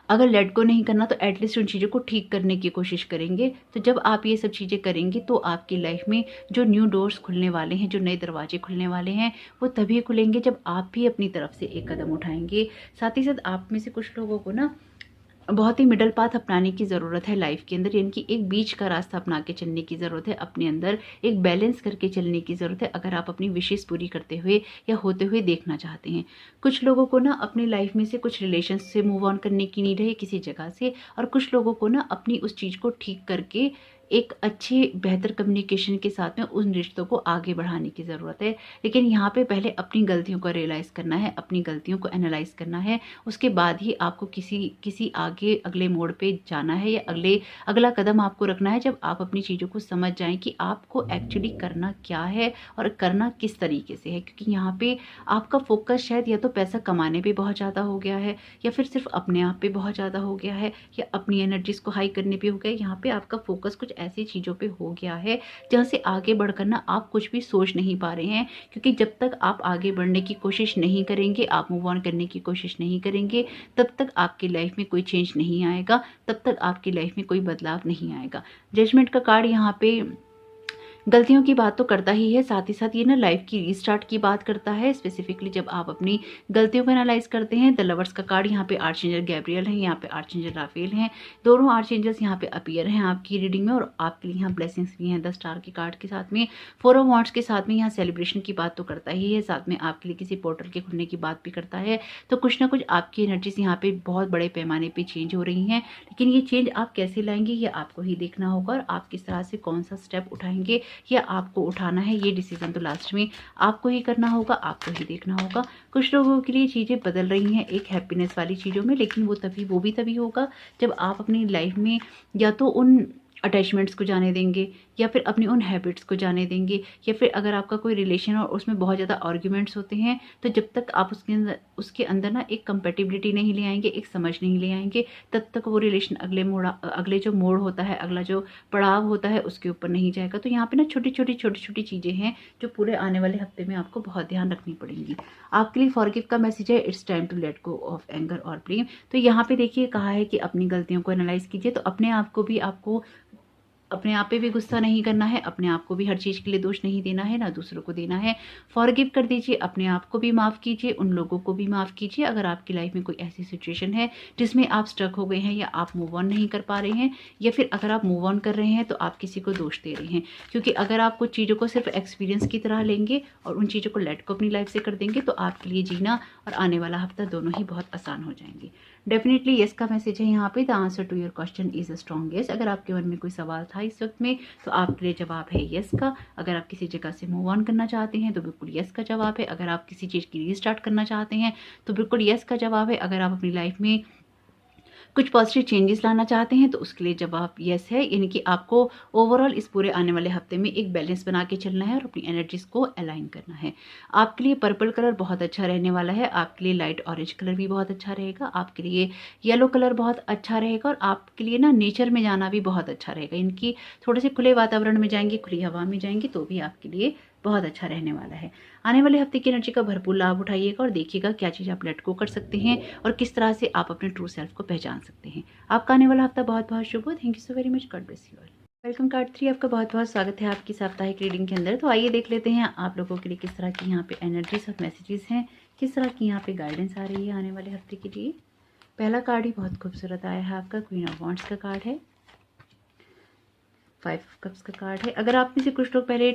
अगर लेट गो नहीं करना तो एटलीस्ट उन चीज़ों को ठीक करने की कोशिश करेंगे। तो जब आप ये सब चीज़ें करेंगे तो आपकी लाइफ में जो न्यू डोर्स खुलने वाले हैं, जो नए दरवाजे खुलने वाले हैं, वो तभी खुलेंगे जब आप भी अपनी तरफ से एक कदम उठाएंगे। साथ ही साथ आप में से कुछ लोगों को ना बहुत ही मिडल पाथ अपनाने की ज़रूरत है लाइफ के अंदर, यानी कि एक बीच का रास्ता अपना के चलने की ज़रूरत है। अपने अंदर एक बैलेंस करके चलने की ज़रूरत है अगर आप अपनी विशेष पूरी करते हुए या होते हुए देखना चाहते हैं। कुछ लोगों को ना अपनी लाइफ में से कुछ रिलेशन से मूव ऑन करने की नीड है किसी जगह से, और कुछ लोगों को ना अपनी उस चीज़ को ठीक करके एक अच्छे बेहतर कम्युनिकेशन के साथ में उन रिश्तों को आगे बढ़ाने की ज़रूरत है। लेकिन यहाँ पे पहले अपनी गलतियों को रियलाइज़ करना है, अपनी गलतियों को एनालाइज़ करना है। उसके बाद ही आपको किसी आगे अगले मोड़ पे जाना है या अगला कदम आपको रखना है, जब आप अपनी चीज़ों को समझ जाएँ कि आपको एक्चुअली करना क्या है और करना किस तरीके से है। क्योंकि यहाँ पे आपका फ़ोकस शायद या तो पैसा कमाने पे बहुत ज़्यादा हो गया है, या फिर सिर्फ़ अपने आप पे बहुत ज़्यादा हो गया है, या अपनी एनर्जीज़ को हाई करने पे हो गया है। यहाँ पे आपका फ़ोकस कुछ ऐसी चीज़ों पे हो गया है जहाँ से आगे बढ़कर ना आप कुछ भी सोच नहीं पा रहे हैं। क्योंकि जब तक आप आगे बढ़ने की कोशिश नहीं करेंगे, आप मूव ऑन करने की कोशिश नहीं करेंगे, तब तक आपकी लाइफ में कोई चेंज नहीं आएगा, तब तक आपकी लाइफ में कोई बदलाव नहीं आएगा। जजमेंट का कार्ड यहाँ पे गलतियों की बात तो करता ही है, साथ ही साथ ये ना लाइफ की रीस्टार्ट की बात करता है। स्पेसिफिकली जब आप अपनी गलतियों को एनालाइज करते हैं। द लवर्स का कार्ड यहाँ पे आर्चेंजल गैब्रियल है, यहाँ पे आर्चेंजल राफेल हैं। दोनों आर्चेंजल्स यहाँ पे अपीयर हैं आपकी रीडिंग में, और आपके लिए यहाँ ब्लेसिंग्स भी हैं। 10 स्टार के कार्ड के साथ में, 4 ऑफ वॉन्ड्स के साथ में यहाँ सेलिब्रेशन की बात तो करता ही है, साथ में आपके लिए किसी पोर्टल के खुलने की बात भी करता है। तो कुछ ना कुछ आपकी एनर्जीज यहाँ पे बहुत बड़े पैमाने पे चेंज हो रही हैं। लेकिन ये चेंज आप कैसे लाएंगे ये आपको ही देखना होगा, और आप किस तरह से कौन सा स्टेप उठाएंगे या आपको उठाना है, ये डिसीजन तो लास्ट में आपको ही करना होगा, आपको ही देखना होगा। कुछ लोगों के लिए चीज़ें बदल रही हैं एक हैप्पीनेस वाली चीज़ों में, लेकिन वो भी तभी होगा जब आप अपनी लाइफ में या तो उन अटैचमेंट्स को जाने देंगे, या फिर अपनी उन हैबिट्स को जाने देंगे, या फिर अगर आपका कोई रिलेशन और उसमें बहुत ज़्यादा आर्ग्यूमेंट्स होते हैं, तो जब तक आप उसके अंदर ना एक कंपेटिबिलिटी नहीं ले आएंगे, एक समझ नहीं ले आएंगे, तब तक वो रिलेशन अगले जो मोड़ होता है, अगला जो पड़ाव होता है, उसके ऊपर नहीं जाएगा। तो यहाँ पे ना छोटी छोटी चीज़ें हैं जो पूरे आने वाले हफ्ते में आपको बहुत ध्यान रखनी पड़ेंगी। आपके लिए फॉरगिव का मैसेज है, it's time to let go of anger और ब्लेम। तो यहाँ पे देखिए कहा है कि अपनी गलतियों को एनालाइज कीजिए। तो अपने आप को भी आपको अपने आप पे भी गुस्सा नहीं करना है, अपने आप को भी हर चीज़ के लिए दोष नहीं देना है, ना दूसरों को देना है। फॉरगिव कर दीजिए, अपने आप को भी माफ़ कीजिए, उन लोगों को भी माफ़ कीजिए। अगर आपकी लाइफ में कोई ऐसी सिचुएशन है जिसमें आप स्टक हो गए हैं, या आप मूव ऑन नहीं कर पा रहे हैं, या फिर अगर आप मूव ऑन कर रहे हैं तो आप किसी को दोष दे रहे हैं। क्योंकि अगर आप कुछ चीज़ों को सिर्फ एक्सपीरियंस की तरह लेंगे और उन चीज़ों को लेट को अपनी लाइफ से कर देंगे, तो आपके लिए जीना और आने वाला हफ्ता दोनों ही बहुत आसान हो जाएंगे। डेफिनेटली येस का मैसेज है यहाँ पे, the answer to your question is a strong yes. अगर आपके मन में कोई सवाल था इस वक्त में, तो आपके लिए जवाब है येस का। अगर आप किसी जगह से मूव ऑन करना चाहते हैं तो बिल्कुल येस का जवाब है। अगर आप किसी चीज़ की रीस्टार्ट करना चाहते हैं तो बिल्कुल येस का जवाब है। अगर आप अपनी लाइफ में कुछ पॉजिटिव चेंजेस लाना चाहते हैं तो उसके लिए जवाब येस है। यानी कि आपको ओवरऑल इस पूरे आने वाले हफ्ते में एक बैलेंस बना के चलना है और अपनी एनर्जीज को अलाइन करना है। आपके लिए पर्पल कलर बहुत अच्छा रहने वाला है, आपके लिए लाइट ऑरेंज कलर भी बहुत अच्छा रहेगा, आपके लिए येलो कलर बहुत अच्छा रहेगा, और आपके लिए ना नेचर में जाना भी बहुत अच्छा रहेगा। इनकी थोड़े से खुले वातावरण में जाएंगे, खुली हवा में जाएंगे, तो भी आपके लिए बहुत अच्छा रहने वाला है। आने वाले हफ्ते की एनर्जी का भरपूर लाभ उठाइएगा और देखिएगा क्या चीज़ आप लेट गो कर सकते हैं और किस तरह से आप अपने ट्रू सेल्फ को पहचान सकते हैं। आपका आने वाला हफ्ता बहुत बहुत शुभ हो। Thank you so very much, God bless you all. Welcome card 3, आपका बहुत बहुत स्वागत है आपकी साप्ताहिक रीडिंग के अंदर। तो आइए देख लेते हैं आप लोगों के लिए किस तरह की यहाँ पे एनर्जीज और मैसेजेस हैं, किस तरह की यहाँ पे गाइडेंस आ रही है आने वाले हफ्ते के लिए। पहला कार्ड ही बहुत खूबसूरत आया है आपका, क्वीन ऑफ वॉन्ड्स का कार्ड है, 5 कप्स का कार्ड है। अगर आप में से कुछ लोग पहले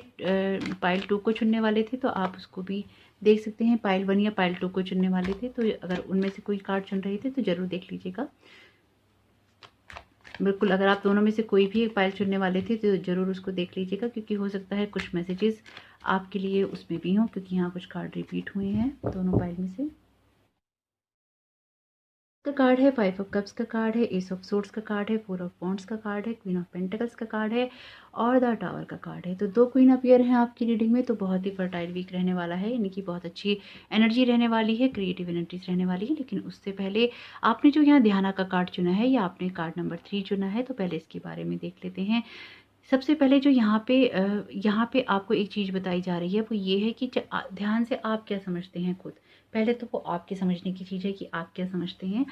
पाइल 2 को चुनने वाले थे तो आप उसको भी देख सकते हैं। पाइल 1 या पाइल 2 को चुनने वाले थे तो अगर उनमें से कोई कार्ड चुन रहे थे तो ज़रूर देख लीजिएगा। बिल्कुल, अगर आप दोनों में से कोई भी एक पाइल चुनने वाले थे तो ज़रूर उसको देख लीजिएगा, क्योंकि हो सकता है कुछ मैसेजेस आपके लिए उसमें भी हों, क्योंकि यहाँ कुछ कार्ड रिपीट हुए हैं दोनों पाइल में से। का कार्ड है, 5 ऑफ कप्स का कार्ड है, एस ऑफ सोर्ड्स का कार्ड है, 4 ऑफ वॉन्ड्स का कार्ड है, क्वीन ऑफ पेंटिकल्स का कार्ड है और द टावर का कार्ड है। तो 2 क्वीन अपीयर हैं आपकी रीडिंग में। तो बहुत ही फर्टाइल वीक रहने वाला है, यानी कि बहुत अच्छी एनर्जी रहने वाली है, क्रिएटिव एनर्जीज रहने वाली है। लेकिन उससे पहले आपने जो यहाँ ध्याना का कार्ड चुना है या आपने कार्ड नंबर 3 चुना है, तो पहले इसके बारे में देख लेते हैं। सबसे पहले जो यहाँ पे आपको एक चीज़ बताई जा रही है वो ये है कि ध्यान से आप क्या समझते हैं खुद। पहले तो वो आपके समझने की चीज़ है कि आप क्या समझते हैं।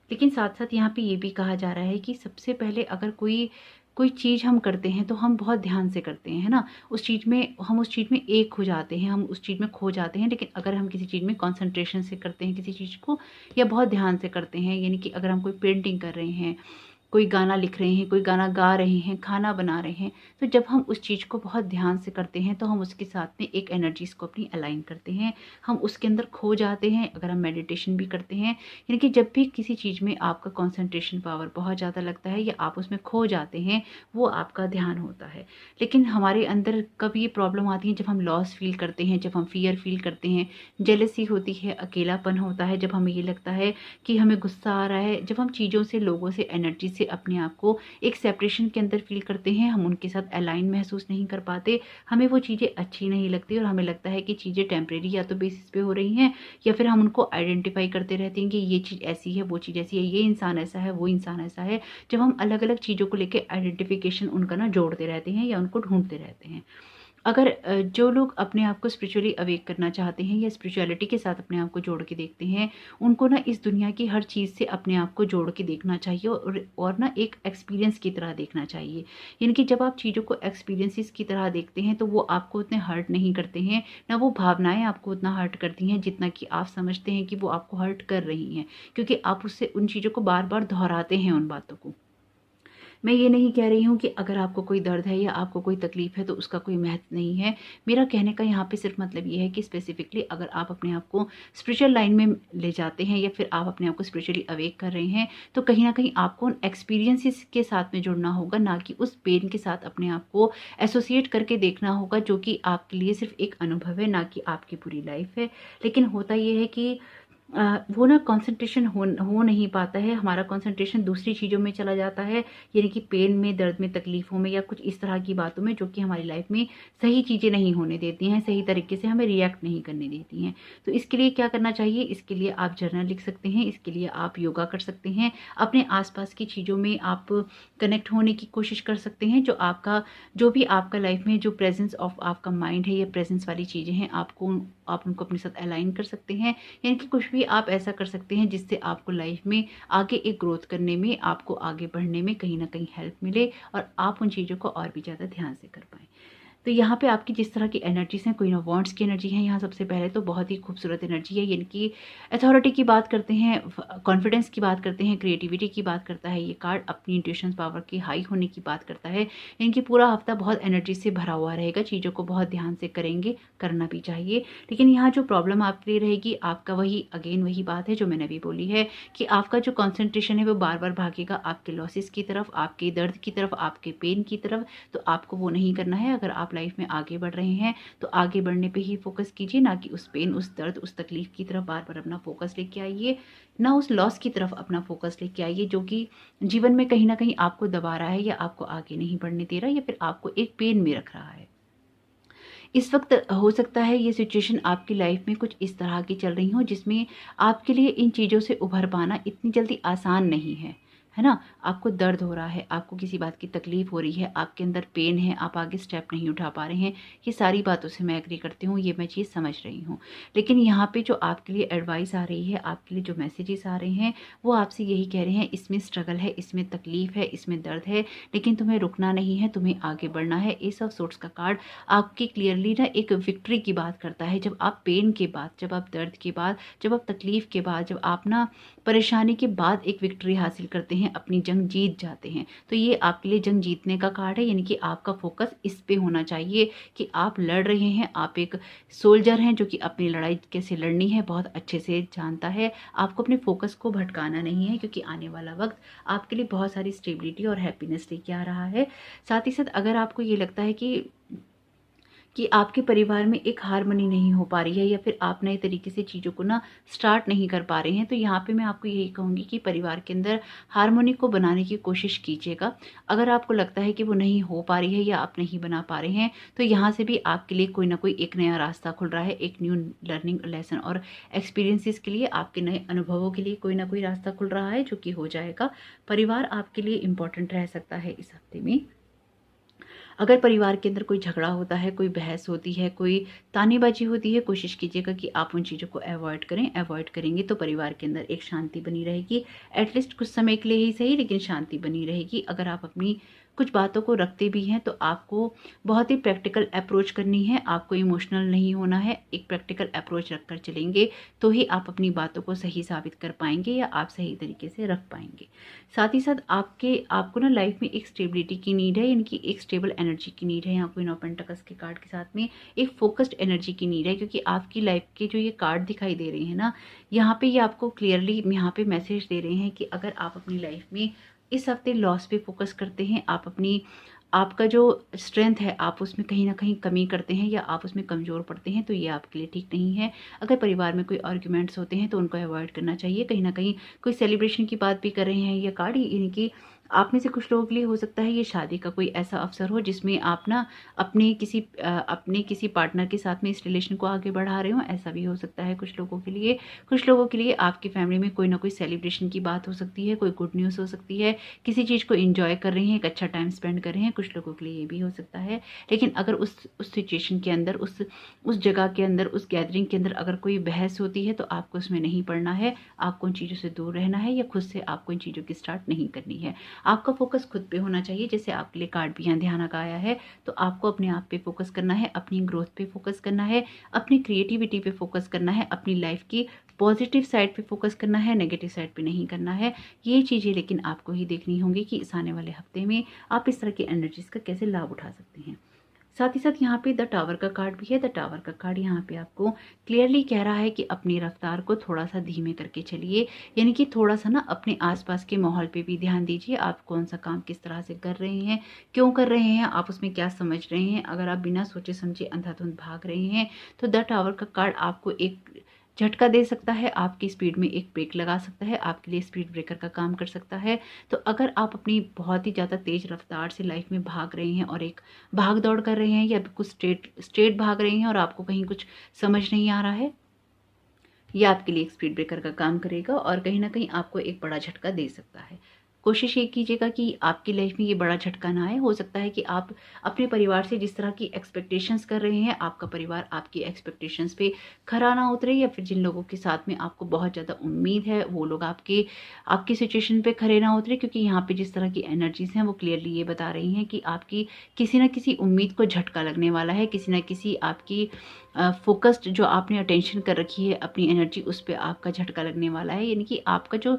लेकिन साथ-साथ यहाँ पे ये भी कहा जा रहा है कि सबसे पहले अगर कोई कोई चीज़ हम करते हैं तो हम बहुत ध्यान से करते हैं, है ना? हम उस चीज़ में एक हो जाते हैं, हम उस चीज़ में खो जाते हैं। लेकिन अगर हम किसी चीज़ में कंसंट्रेशन से करते हैं किसी चीज़ को, या बहुत ध्यान से करते हैं, यानी कि अगर हम कोई पेंटिंग कर रहे हैं, कोई गाना लिख रहे हैं, कोई गाना गा रहे हैं, खाना बना रहे हैं, तो जब हम उस चीज़ को बहुत ध्यान से करते हैं तो हम उसके साथ में एक एनर्जीज़ को अपनी अलाइन करते हैं, हम उसके अंदर खो जाते हैं। अगर हम मेडिटेशन भी करते हैं, यानी कि जब भी किसी चीज़ में आपका कंसंट्रेशन पावर बहुत ज़्यादा लगता है या आप उसमें खो जाते हैं, वो आपका ध्यान होता है। लेकिन हमारे अंदर कब ये प्रॉब्लम आती है, जब हम लॉस फ़ील करते हैं, जब हम फ़ियर फ़ील करते हैं, जेलसी होती है, अकेलापन होता है, जब हमें ये लगता है कि हमें गुस्सा आ रहा है, जब हम चीज़ों से, लोगों से, एनर्जी से अपने आप को एक सेपरेशन के अंदर फ़ील करते हैं, हम उनके साथ अलाइन महसूस नहीं कर पाते, हमें वो चीज़ें अच्छी नहीं लगती और हमें लगता है कि चीज़ें टेम्परेरी या तो बेसिस पे हो रही हैं, या फिर हम उनको आइडेंटिफ़ाई करते रहते हैं कि ये चीज़ ऐसी है, वो चीज़ ऐसी है, ये इंसान ऐसा है, वो इंसान ऐसा है। जब हम अलग-अलग चीज़ों को लेके आइडेंटिफ़िकेशन उनका ना जोड़ते रहते हैं या उनको ढूँढते रहते हैं। अगर जो लोग अपने आप को स्पिरिचुअली अवेक करना चाहते हैं या स्पिरिचुअलिटी के साथ अपने आप को जोड़ के देखते हैं, उनको ना इस दुनिया की हर चीज़ से अपने आप को जोड़ के देखना चाहिए और ना एक एक्सपीरियंस की तरह देखना चाहिए। यानी कि जब आप चीज़ों को एक्सपीरियंसेस की तरह देखते हैं तो वो आपको उतने हर्ट नहीं करते हैं, ना वो भावनाएँ आपको उतना हर्ट करती हैं जितना कि आप समझते हैं कि वो आपको हर्ट कर रही हैं। क्योंकि आप उससे उन चीज़ों को बार-बार दोहराते हैं उन बातों को। मैं ये नहीं कह रही हूँ कि अगर आपको कोई दर्द है या आपको कोई तकलीफ़ है तो उसका कोई महत्व नहीं है। मेरा कहने का यहाँ पे सिर्फ़ मतलब ये है कि स्पेसिफ़िकली अगर आप अपने आप को स्पिरिचुअल लाइन में ले जाते हैं या फिर आप अपने आप को स्पिरिचुअली अवेक कर रहे हैं, तो कहीं न कहीं आपको उन एक्सपीरियंसेस के साथ में जुड़ना होगा, ना कि उस पेन के साथ अपने आप को एसोसिएट करके देखना होगा, जो कि आपके लिए सिर्फ़ एक अनुभव है, ना कि आपकी पूरी लाइफ़ है। लेकिन होता ये है कि वो ना कंसंट्रेशन हो नहीं पाता है, हमारा कंसंट्रेशन दूसरी चीज़ों में चला जाता है, यानी कि पेन में, दर्द में, तकलीफ़ों में या कुछ इस तरह की बातों में, जो कि हमारी लाइफ में सही चीज़ें नहीं होने देती हैं, सही तरीके से हमें रिएक्ट नहीं करने देती हैं। तो इसके लिए क्या करना चाहिए? इसके लिए आप जर्नल लिख सकते हैं, इसके लिए आप योगा कर सकते हैं, अपने आस-पास की चीज़ों में आप कनेक्ट होने की कोशिश कर सकते हैं। जो भी आपका लाइफ में जो प्रेज़ेंस ऑफ आपका माइंड है या प्रेज़ेंस वाली चीज़ें हैं, आप उनको अपने साथ अलाइन कर सकते हैं। यानी कि कुछ भी आप ऐसा कर सकते हैं जिससे आपको लाइफ में आगे एक ग्रोथ करने में, आपको आगे बढ़ने में कहीं न कहीं हेल्प मिले और आप उन चीज़ों को और भी ज़्यादा ध्यान से कर पाएँ। तो यहाँ पे आपकी जिस तरह की एनर्जीज़ हैं, क्वीन ऑफ वांड्स की एनर्जी है यहाँ सबसे पहले तो, बहुत ही खूबसूरत एनर्जी है, यानी कि अथॉरिटी की बात करते हैं, कॉन्फिडेंस की बात करते हैं, क्रिएटिविटी की बात करता है ये कार्ड, अपनी इंट्यूशन पावर की हाई होने की बात करता है। यानी कि पूरा हफ्ता बहुत एनर्जी से भरा हुआ रहेगा, चीज़ों को बहुत ध्यान से करेंगे, करना भी चाहिए। लेकिन यहाँ जो प्रॉब्लम आपके लिए रहेगी, आपका वही बात है जो मैंने अभी बोली है, कि आपका जो कॉन्सेंट्रेशन है वो बार-बार भागेगा आपके लॉसेस की तरफ, आपके दर्द की तरफ, आपके पेन की तरफ। तो आपको वो नहीं करना है। अगर आप लाइफ में आगे बढ़ रहे हैं तो आगे बढ़ने पे ही फोकस कीजिए, ना कि उस पेन, उस दर्द, उस तकलीफ की तरफ बार-बार अपना फोकस लेके आइए, ना उस लॉस की तरफ अपना फोकस लेके आइए, जो कि जीवन में कहीं न कहीं आपको दबा रहा है या आपको आगे नहीं बढ़ने दे रहा, या फिर आपको एक पेन में रख रहा है। इस वक़्त हो सकता है ये सिचुएशन आपकी लाइफ में कुछ इस तरह की चल रही हो, जिसमें आपके लिए इन चीज़ों से उभर पाना इतनी जल्दी आसान नहीं है ना? आपको दर्द हो रहा है, आपको किसी बात की तकलीफ़ हो रही है, आपके अंदर पेन है, आप आगे स्टेप नहीं उठा पा रहे हैं। ये सारी बातों से मैं एग्री करती हूँ, ये मैं चीज़ समझ रही हूँ। लेकिन यहाँ पे जो आपके लिए एडवाइस आ रही है, आपके लिए जो मैसेजेस आ रहे हैं, वो आपसे यही कह रहे हैं, इसमें स्ट्रगल है, इसमें तकलीफ़ है, इसमें दर्द है, लेकिन तुम्हें रुकना नहीं है, तुम्हें आगे बढ़ना है। एस ऑफ सोर्ड्स का कार्ड आपकी क्लियरली ना एक विक्ट्री की बात करता है। जब आप पेन के बाद, जब आप दर्द के बाद, जब आप तकलीफ़ के बाद, जब आप ना परेशानी के बाद एक विक्ट्री हासिल करते हैं, अपनी जंग जीत जाते हैं, तो ये आपके लिए जंग जीतने का कार्ड है। यानी कि आपका फोकस इस पे होना चाहिए कि आप लड़ रहे हैं, आप एक सोल्जर हैं जो कि अपनी लड़ाई कैसे लड़नी है बहुत अच्छे से जानता है। आपको अपने फोकस को भटकाना नहीं है, क्योंकि आने वाला वक्त आपके लिए बहुत सारी स्टेबिलिटी और हैप्पीनेस लेके आ रहा है। साथ ही साथ अगर आपको ये लगता है कि आपके परिवार में एक हार्मनी नहीं हो पा रही है, या फिर आप नए तरीके से चीज़ों को ना स्टार्ट नहीं कर पा रहे हैं, तो यहाँ पे मैं आपको यही कहूँगी कि परिवार के अंदर हार्मनी को बनाने की कोशिश कीजिएगा। अगर आपको लगता है कि वो नहीं हो पा रही है या आप नहीं बना पा रहे हैं, तो यहाँ से भी आपके लिए कोई ना कोई एक नया रास्ता खुल रहा है, एक न्यू लर्निंग लेसन और एक्सपीरियंसेस के लिए, आपके नए अनुभवों के लिए कोई ना कोई रास्ता खुल रहा है, जो कि हो जाएगा। परिवार आपके लिए इम्पोर्टेंट रह सकता है इस हफ्ते में। अगर परिवार के अंदर कोई झगड़ा होता है, कोई बहस होती है, कोई तानेबाजी होती है, कोशिश कीजिएगा कि आप उन चीज़ों को अवॉइड करें। अवॉइड करेंगे तो परिवार के अंदर एक शांति बनी रहेगी। एटलीस्ट कुछ समय के लिए ही सही, लेकिन शांति बनी रहेगी। अगर आप अपनी कुछ बातों को रखते भी हैं तो आपको बहुत ही प्रैक्टिकल अप्रोच करनी है। आपको इमोशनल नहीं होना है। एक प्रैक्टिकल अप्रोच रखकर चलेंगे तो ही आप अपनी बातों को सही साबित कर पाएंगे या आप सही तरीके से रख पाएंगे। साथ ही साथ आपको ना लाइफ में एक स्टेबिलिटी की नीड है, यानी कि एक स्टेबल एनर्जी की नीड है। यहाँ क्वीन ऑफ पेंटाकल्स के कार्ड के साथ में एक फोकस्ड एनर्जी की नीड है, क्योंकि आपकी लाइफ के जो ये कार्ड दिखाई दे रहे हैं ना, यहाँ पे ये आपको क्लियरली यहाँ पे मैसेज दे रहे हैं कि अगर आप अपनी लाइफ में इस हफ्ते लॉस पे फोकस करते हैं, आपका जो स्ट्रेंथ है आप उसमें कहीं ना कहीं कमी करते हैं या आप उसमें कमज़ोर पड़ते हैं, तो ये आपके लिए ठीक नहीं है। अगर परिवार में कोई आर्ग्यूमेंट्स होते हैं तो उनको अवॉइड करना चाहिए। कहीं ना कहीं कोई सेलिब्रेशन की बात भी कर रहे हैं ये कार्ड, यानी कि आप में से कुछ लोगों के लिए हो सकता है ये शादी का कोई ऐसा अवसर हो जिसमें आप ना अपने किसी पार्टनर के साथ में इस रिलेशन को आगे बढ़ा रहे हो। ऐसा भी हो सकता है कुछ लोगों के लिए। कुछ लोगों के लिए आपकी फैमिली में कोई ना कोई सेलिब्रेशन की बात हो सकती है, कोई गुड न्यूज़ हो सकती है, किसी चीज़ को एंजॉय कर रहे हैं, एक अच्छा टाइम स्पेंड कर रहे हैं। कुछ लोगों के लिए ये भी हो सकता है। लेकिन अगर उस सिचुएशन के अंदर, उस जगह के अंदर, उस गैदरिंग के अंदर अगर कोई बहस होती है तो आपको उसमें नहीं पड़ना है। आपको उन चीज़ों से दूर रहना है या खुद से आपको इन चीज़ों की स्टार्ट नहीं करनी है। आपका फोकस खुद पे होना चाहिए। जैसे आपके लिए कार्ड भी यहाँ ध्यान का आया है, तो आपको अपने आप पे फोकस करना है, अपनी ग्रोथ पे फोकस करना है, अपनी क्रिएटिविटी पे फोकस करना है, अपनी लाइफ की पॉजिटिव साइड पे फोकस करना है, नेगेटिव साइड पे नहीं करना है। ये चीज़ें लेकिन आपको ही देखनी होंगी कि इस आने वाले हफ्ते में आप इस तरह की एनर्जीज का कैसे लाभ उठा सकते हैं। साथ ही साथ यहाँ पे द टावर का कार्ड भी है। द टावर का कार्ड यहाँ पे आपको क्लियरली कह रहा है कि अपनी रफ्तार को थोड़ा सा धीमे करके चलिए, यानी कि थोड़ा सा ना अपने आसपास के माहौल पे भी ध्यान दीजिए। आप कौन सा काम किस तरह से कर रहे हैं, क्यों कर रहे हैं, आप उसमें क्या समझ रहे हैं। अगर आप बिना सोचे समझे अंधाधुंध भाग रहे हैं तो द टावर का कार्ड आपको एक झटका दे सकता है, आपकी स्पीड में एक ब्रेक लगा सकता है, आपके लिए स्पीड ब्रेकर का काम कर सकता है। तो अगर आप अपनी बहुत ही ज़्यादा तेज़ रफ्तार से लाइफ में भाग रहे हैं और एक भाग दौड़ कर रहे हैं, या कुछ स्ट्रेट भाग रहे हैं और आपको कहीं कुछ समझ नहीं आ रहा है, ये आपके लिए एक स्पीड ब्रेकर का काम करेगा और कहीं ना कहीं आपको एक बड़ा झटका दे सकता है। कोशिश ये कीजिएगा कि आपकी लाइफ में ये बड़ा झटका ना आए। हो सकता है कि आप अपने परिवार से जिस तरह की एक्सपेक्टेशंस कर रहे हैं, आपका परिवार आपकी एक्सपेक्टेशंस पे खरा ना उतरे, या फिर जिन लोगों के साथ में आपको बहुत ज़्यादा उम्मीद है वो लोग आपकी सिचुएशन पे खरे ना उतरे। क्योंकि यहाँ पे जिस तरह की एनर्जीज हैं वो क्लियरली ये बता रही हैं कि आपकी किसी न किसी उम्मीद को झटका लगने वाला है। किसी न किसी आपकी फोकस्ड जो आपने अटेंशन कर रखी है अपनी एनर्जी, उस पर आपका झटका लगने वाला है। यानी कि आपका जो,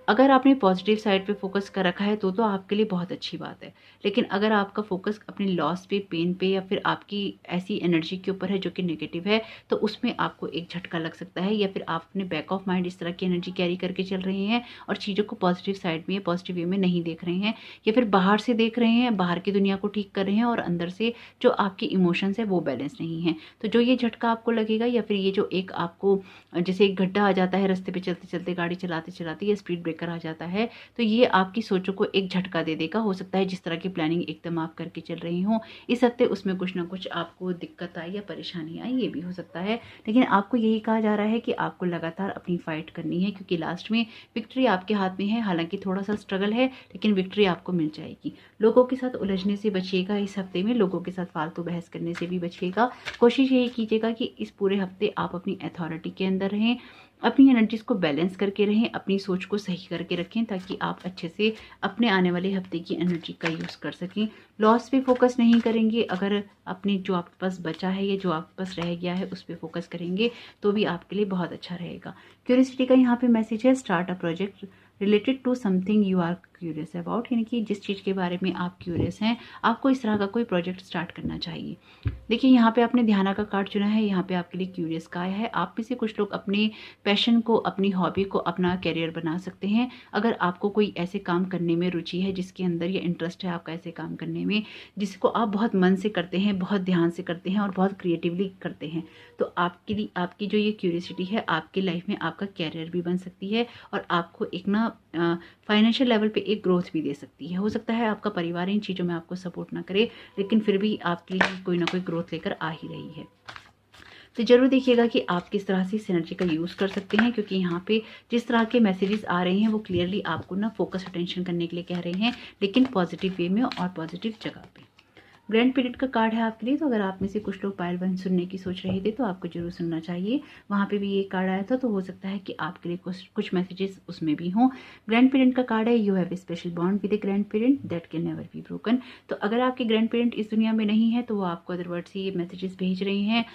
अगर आपने पॉजिटिव साइड पे फोकस कर रखा है तो आपके लिए बहुत अच्छी बात है। लेकिन अगर आपका फोकस अपने लॉस पे, पेन पे, या फिर आपकी ऐसी एनर्जी के ऊपर है जो कि नेगेटिव है, तो उसमें आपको एक झटका लग सकता है। या फिर आप अपने बैक ऑफ माइंड इस तरह की एनर्जी कैरी करके चल रहे हैं और चीज़ों को पॉजिटिव साइड में या पॉजिटिव वे में नहीं देख रहे हैं, या फिर बाहर से देख रहे हैं, बाहर की दुनिया को ठीक कर रहे हैं और अंदर से जो आपकी इमोशंस है वो बैलेंस नहीं है। तो जो ये झटका आपको लगेगा, या फिर ये जो एक आपको जैसे एक गड्ढा आ जाता है रास्ते पे चलते चलते, गाड़ी चलाते चलाते, या स्पीड ब्रेकर आ जाता है, तो ये आपकी सोचों को एक झटका दे देगा। हो सकता है जिस तरह की प्लानिंग एकदम आप करके चल रही हो इस हफ्ते, उसमें कुछ ना कुछ आपको दिक्कत आई या परेशानी आई, ये भी हो सकता है। लेकिन आपको यही कहा जा रहा है कि आपको लगातार अपनी फाइट करनी है, क्योंकि लास्ट में विक्ट्री आपके हाथ में है। हालांकि थोड़ा सा स्ट्रगल है, लेकिन विक्ट्री आपको मिल जाएगी। लोगों के साथ उलझने से बचिएगा इस हफ्ते में, लोगों के साथ फालतू बहस करने से भी बचिएगा। कोशिश यही कीजिएगा कि इस पूरे हफ्ते आप अपनी अथॉरिटी के अंदर रहें, अपनी एनर्जीज को बैलेंस करके रहें, अपनी सोच को सही करके रखें, ताकि आप अच्छे से अपने आने वाले हफ्ते की एनर्जी का यूज़ कर सकें। लॉस पे फोकस नहीं करेंगे, अगर अपने जो आपके पास बचा है या जो आपके पास रह गया है उस पर फोकस करेंगे तो भी आपके लिए बहुत अच्छा रहेगा। क्यूरियोसिटी का यहाँ पे मैसेज है, start a project related to something you are curious about, यानी कि जिस चीज़ के बारे में आप क्यूरियस हैं, आपको इस तरह का कोई प्रोजेक्ट स्टार्ट करना चाहिए। देखिए यहाँ पे आपने ध्यान का कार्ड चुना है, यहाँ पे आपके लिए क्यूरियस का आया है। आप में से कुछ लोग अपने पैशन को, अपनी हॉबी को अपना कैरियर बना सकते हैं। अगर आपको कोई ऐसे काम करने में रुचि है जिसके अंदर ये इंटरेस्ट है आपका ऐसे काम करने में, जिसको आप बहुत मन से करते हैं, बहुत ध्यान से करते हैं और बहुत क्रिएटिवली करते हैं, तो आपके लिए आपकी जो ये क्यूरियसिटी है आपकी लाइफ में आपका कैरियर भी बन सकती है और आपको एक ना फाइनेंशियल लेवल पे एक ग्रोथ भी दे सकती है। हो सकता है आपका परिवार इन चीज़ों में आपको सपोर्ट ना करे, लेकिन फिर भी आपके लिए कोई ना कोई ग्रोथ लेकर आ ही रही है। तो जरूर देखिएगा कि आप किस तरह से इस एनर्जी का यूज़ कर सकते हैं, क्योंकि यहाँ पे जिस तरह के मैसेजेस आ रहे हैं वो क्लियरली आपको ना फोकस अटेंशन करने के लिए कह रहे हैं, लेकिन पॉजिटिव वे में और पॉजिटिव जगह पे। ग्रैंड पीरियड का कार्ड है आपके लिए, तो अगर आप में से कुछ लोग पायल 1 सुनने की सोच रहे थे तो आपको जरूर सुनना चाहिए। वहाँ पे भी ये कार्ड आया था, तो हो सकता है कि आपके लिए कुछ मैसेजेस उसमें भी हों। ग्रैंड पेरेंट का कार्ड है, you have a special bond with A grand parent that can never be broken. तो अगर आपके ग्रैंड पेरेंट इस दुनिया में नहीं है तो वो आपको अदर वर्ड से ये मैसेजेस भेज रहे हैं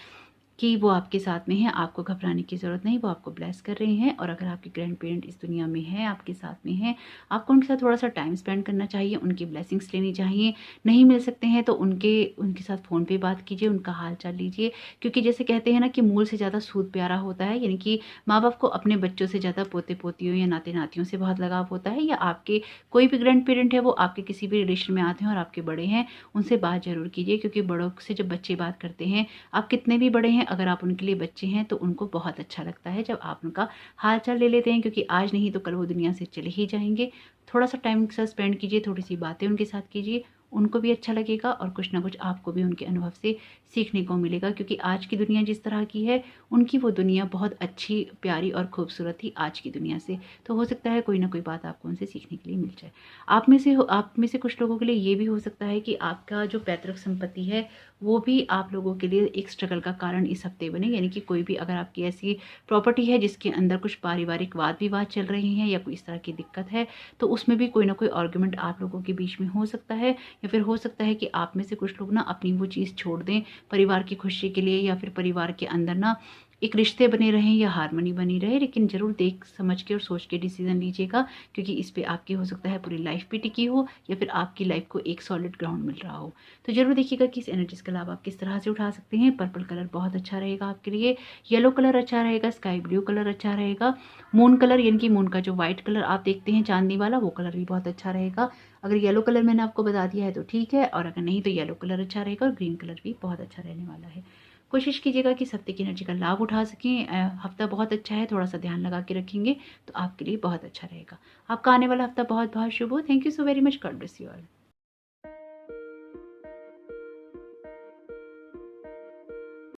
कि वो आपके साथ में है, आपको घबराने की ज़रूरत नहीं, वो आपको ब्लेस कर रहे हैं। और अगर आपके ग्रैंड पेरेंट इस दुनिया में है, आपके साथ में है, आपको उनके साथ थोड़ा सा टाइम स्पेंड करना चाहिए, उनकी ब्लेसिंग्स लेनी चाहिए। नहीं मिल सकते हैं तो उनके साथ फ़ोन पे बात कीजिए, उनका हाल चाल लीजिए, क्योंकि जैसे कहते हैं ना कि मूल से ज़्यादा सूद प्यारा होता है, यानी कि माँ बाप को अपने बच्चों से ज़्यादा पोते पोतियों या नाते नातियों से बहुत लगाव होता है। या आपके कोई भी ग्रैंड पेरेंट है वो आपके किसी भी रिलेशन में आते हैं और आपके बड़े हैं, उनसे बात ज़रूर कीजिए, क्योंकि बड़ों से जब बच्चे बात करते हैं, आप कितने भी बड़े हैं, अगर आप उनके लिए बच्चे हैं तो उनको बहुत अच्छा लगता है जब आप उनका हाल चाल ले लेते हैं, क्योंकि आज नहीं तो कल वो दुनिया से चले ही जाएंगे। थोड़ा सा टाइम के साथ स्पेंड कीजिए, थोड़ी सी बातें उनके साथ कीजिए, उनको भी अच्छा लगेगा और कुछ ना कुछ आपको भी उनके अनुभव से सीखने को मिलेगा। क्योंकि आज की दुनिया जिस तरह की है, उनकी वो दुनिया बहुत अच्छी, प्यारी और खूबसूरत थी आज की दुनिया से। तो हो सकता है कोई ना कोई बात आपको उनसे सीखने के लिए मिल जाए। आप में से कुछ लोगों के लिए ये भी हो सकता है कि आपका जो पैतृक संपत्ति है वो भी आप लोगों के लिए एक स्ट्रगल का कारण इस हफ्ते बने। यानी कि कोई भी अगर आपकी ऐसी प्रॉपर्टी है जिसके अंदर कुछ पारिवारिक वाद विवाद चल रहे हैं या कोई इस तरह की दिक्कत है, तो उसमें भी कोई ना कोई आर्गुमेंट आप लोगों के बीच में हो सकता है। या फिर हो सकता है कि आप में से कुछ लोग ना अपनी वो चीज़ छोड़ दें परिवार की खुशी के लिए, या फिर परिवार के अंदर ना एक रिश्ते बने रहें या हारमोनी बनी रहे। लेकिन ज़रूर देख समझ के और सोच के डिसीजन लीजिएगा, क्योंकि इस पे आपकी हो सकता है पूरी लाइफ भी टिकी हो या फिर आपकी लाइफ को एक सॉलिड ग्राउंड मिल रहा हो। तो ज़रूर देखिएगा कि इस एनर्जीज का लाभ आप किस तरह से उठा सकते हैं। पर्पल कलर बहुत अच्छा रहेगा आपके लिए, येलो कलर अच्छा रहेगा, स्काई ब्लू कलर अच्छा रहेगा, मून कलर यानी कि मून का जो व्हाइट कलर आप देखते हैं चांदनी वाला, वो कलर भी बहुत अच्छा रहेगा। अगर येलो कलर मैंने आपको बता दिया है तो ठीक है, और अगर नहीं तो येलो कलर अच्छा रहेगा और ग्रीन कलर भी बहुत अच्छा रहने वाला है। कोशिश कीजिएगा कि हफ्ते की एनर्जी का लाभ उठा सकें। हफ्ता बहुत अच्छा है, थोड़ा सा ध्यान लगा के रखेंगे तो आपके लिए बहुत अच्छा रहेगा। आपका आने वाला हफ्ता बहुत बहुत शुभ हो। Thank you so very much. God bless you all.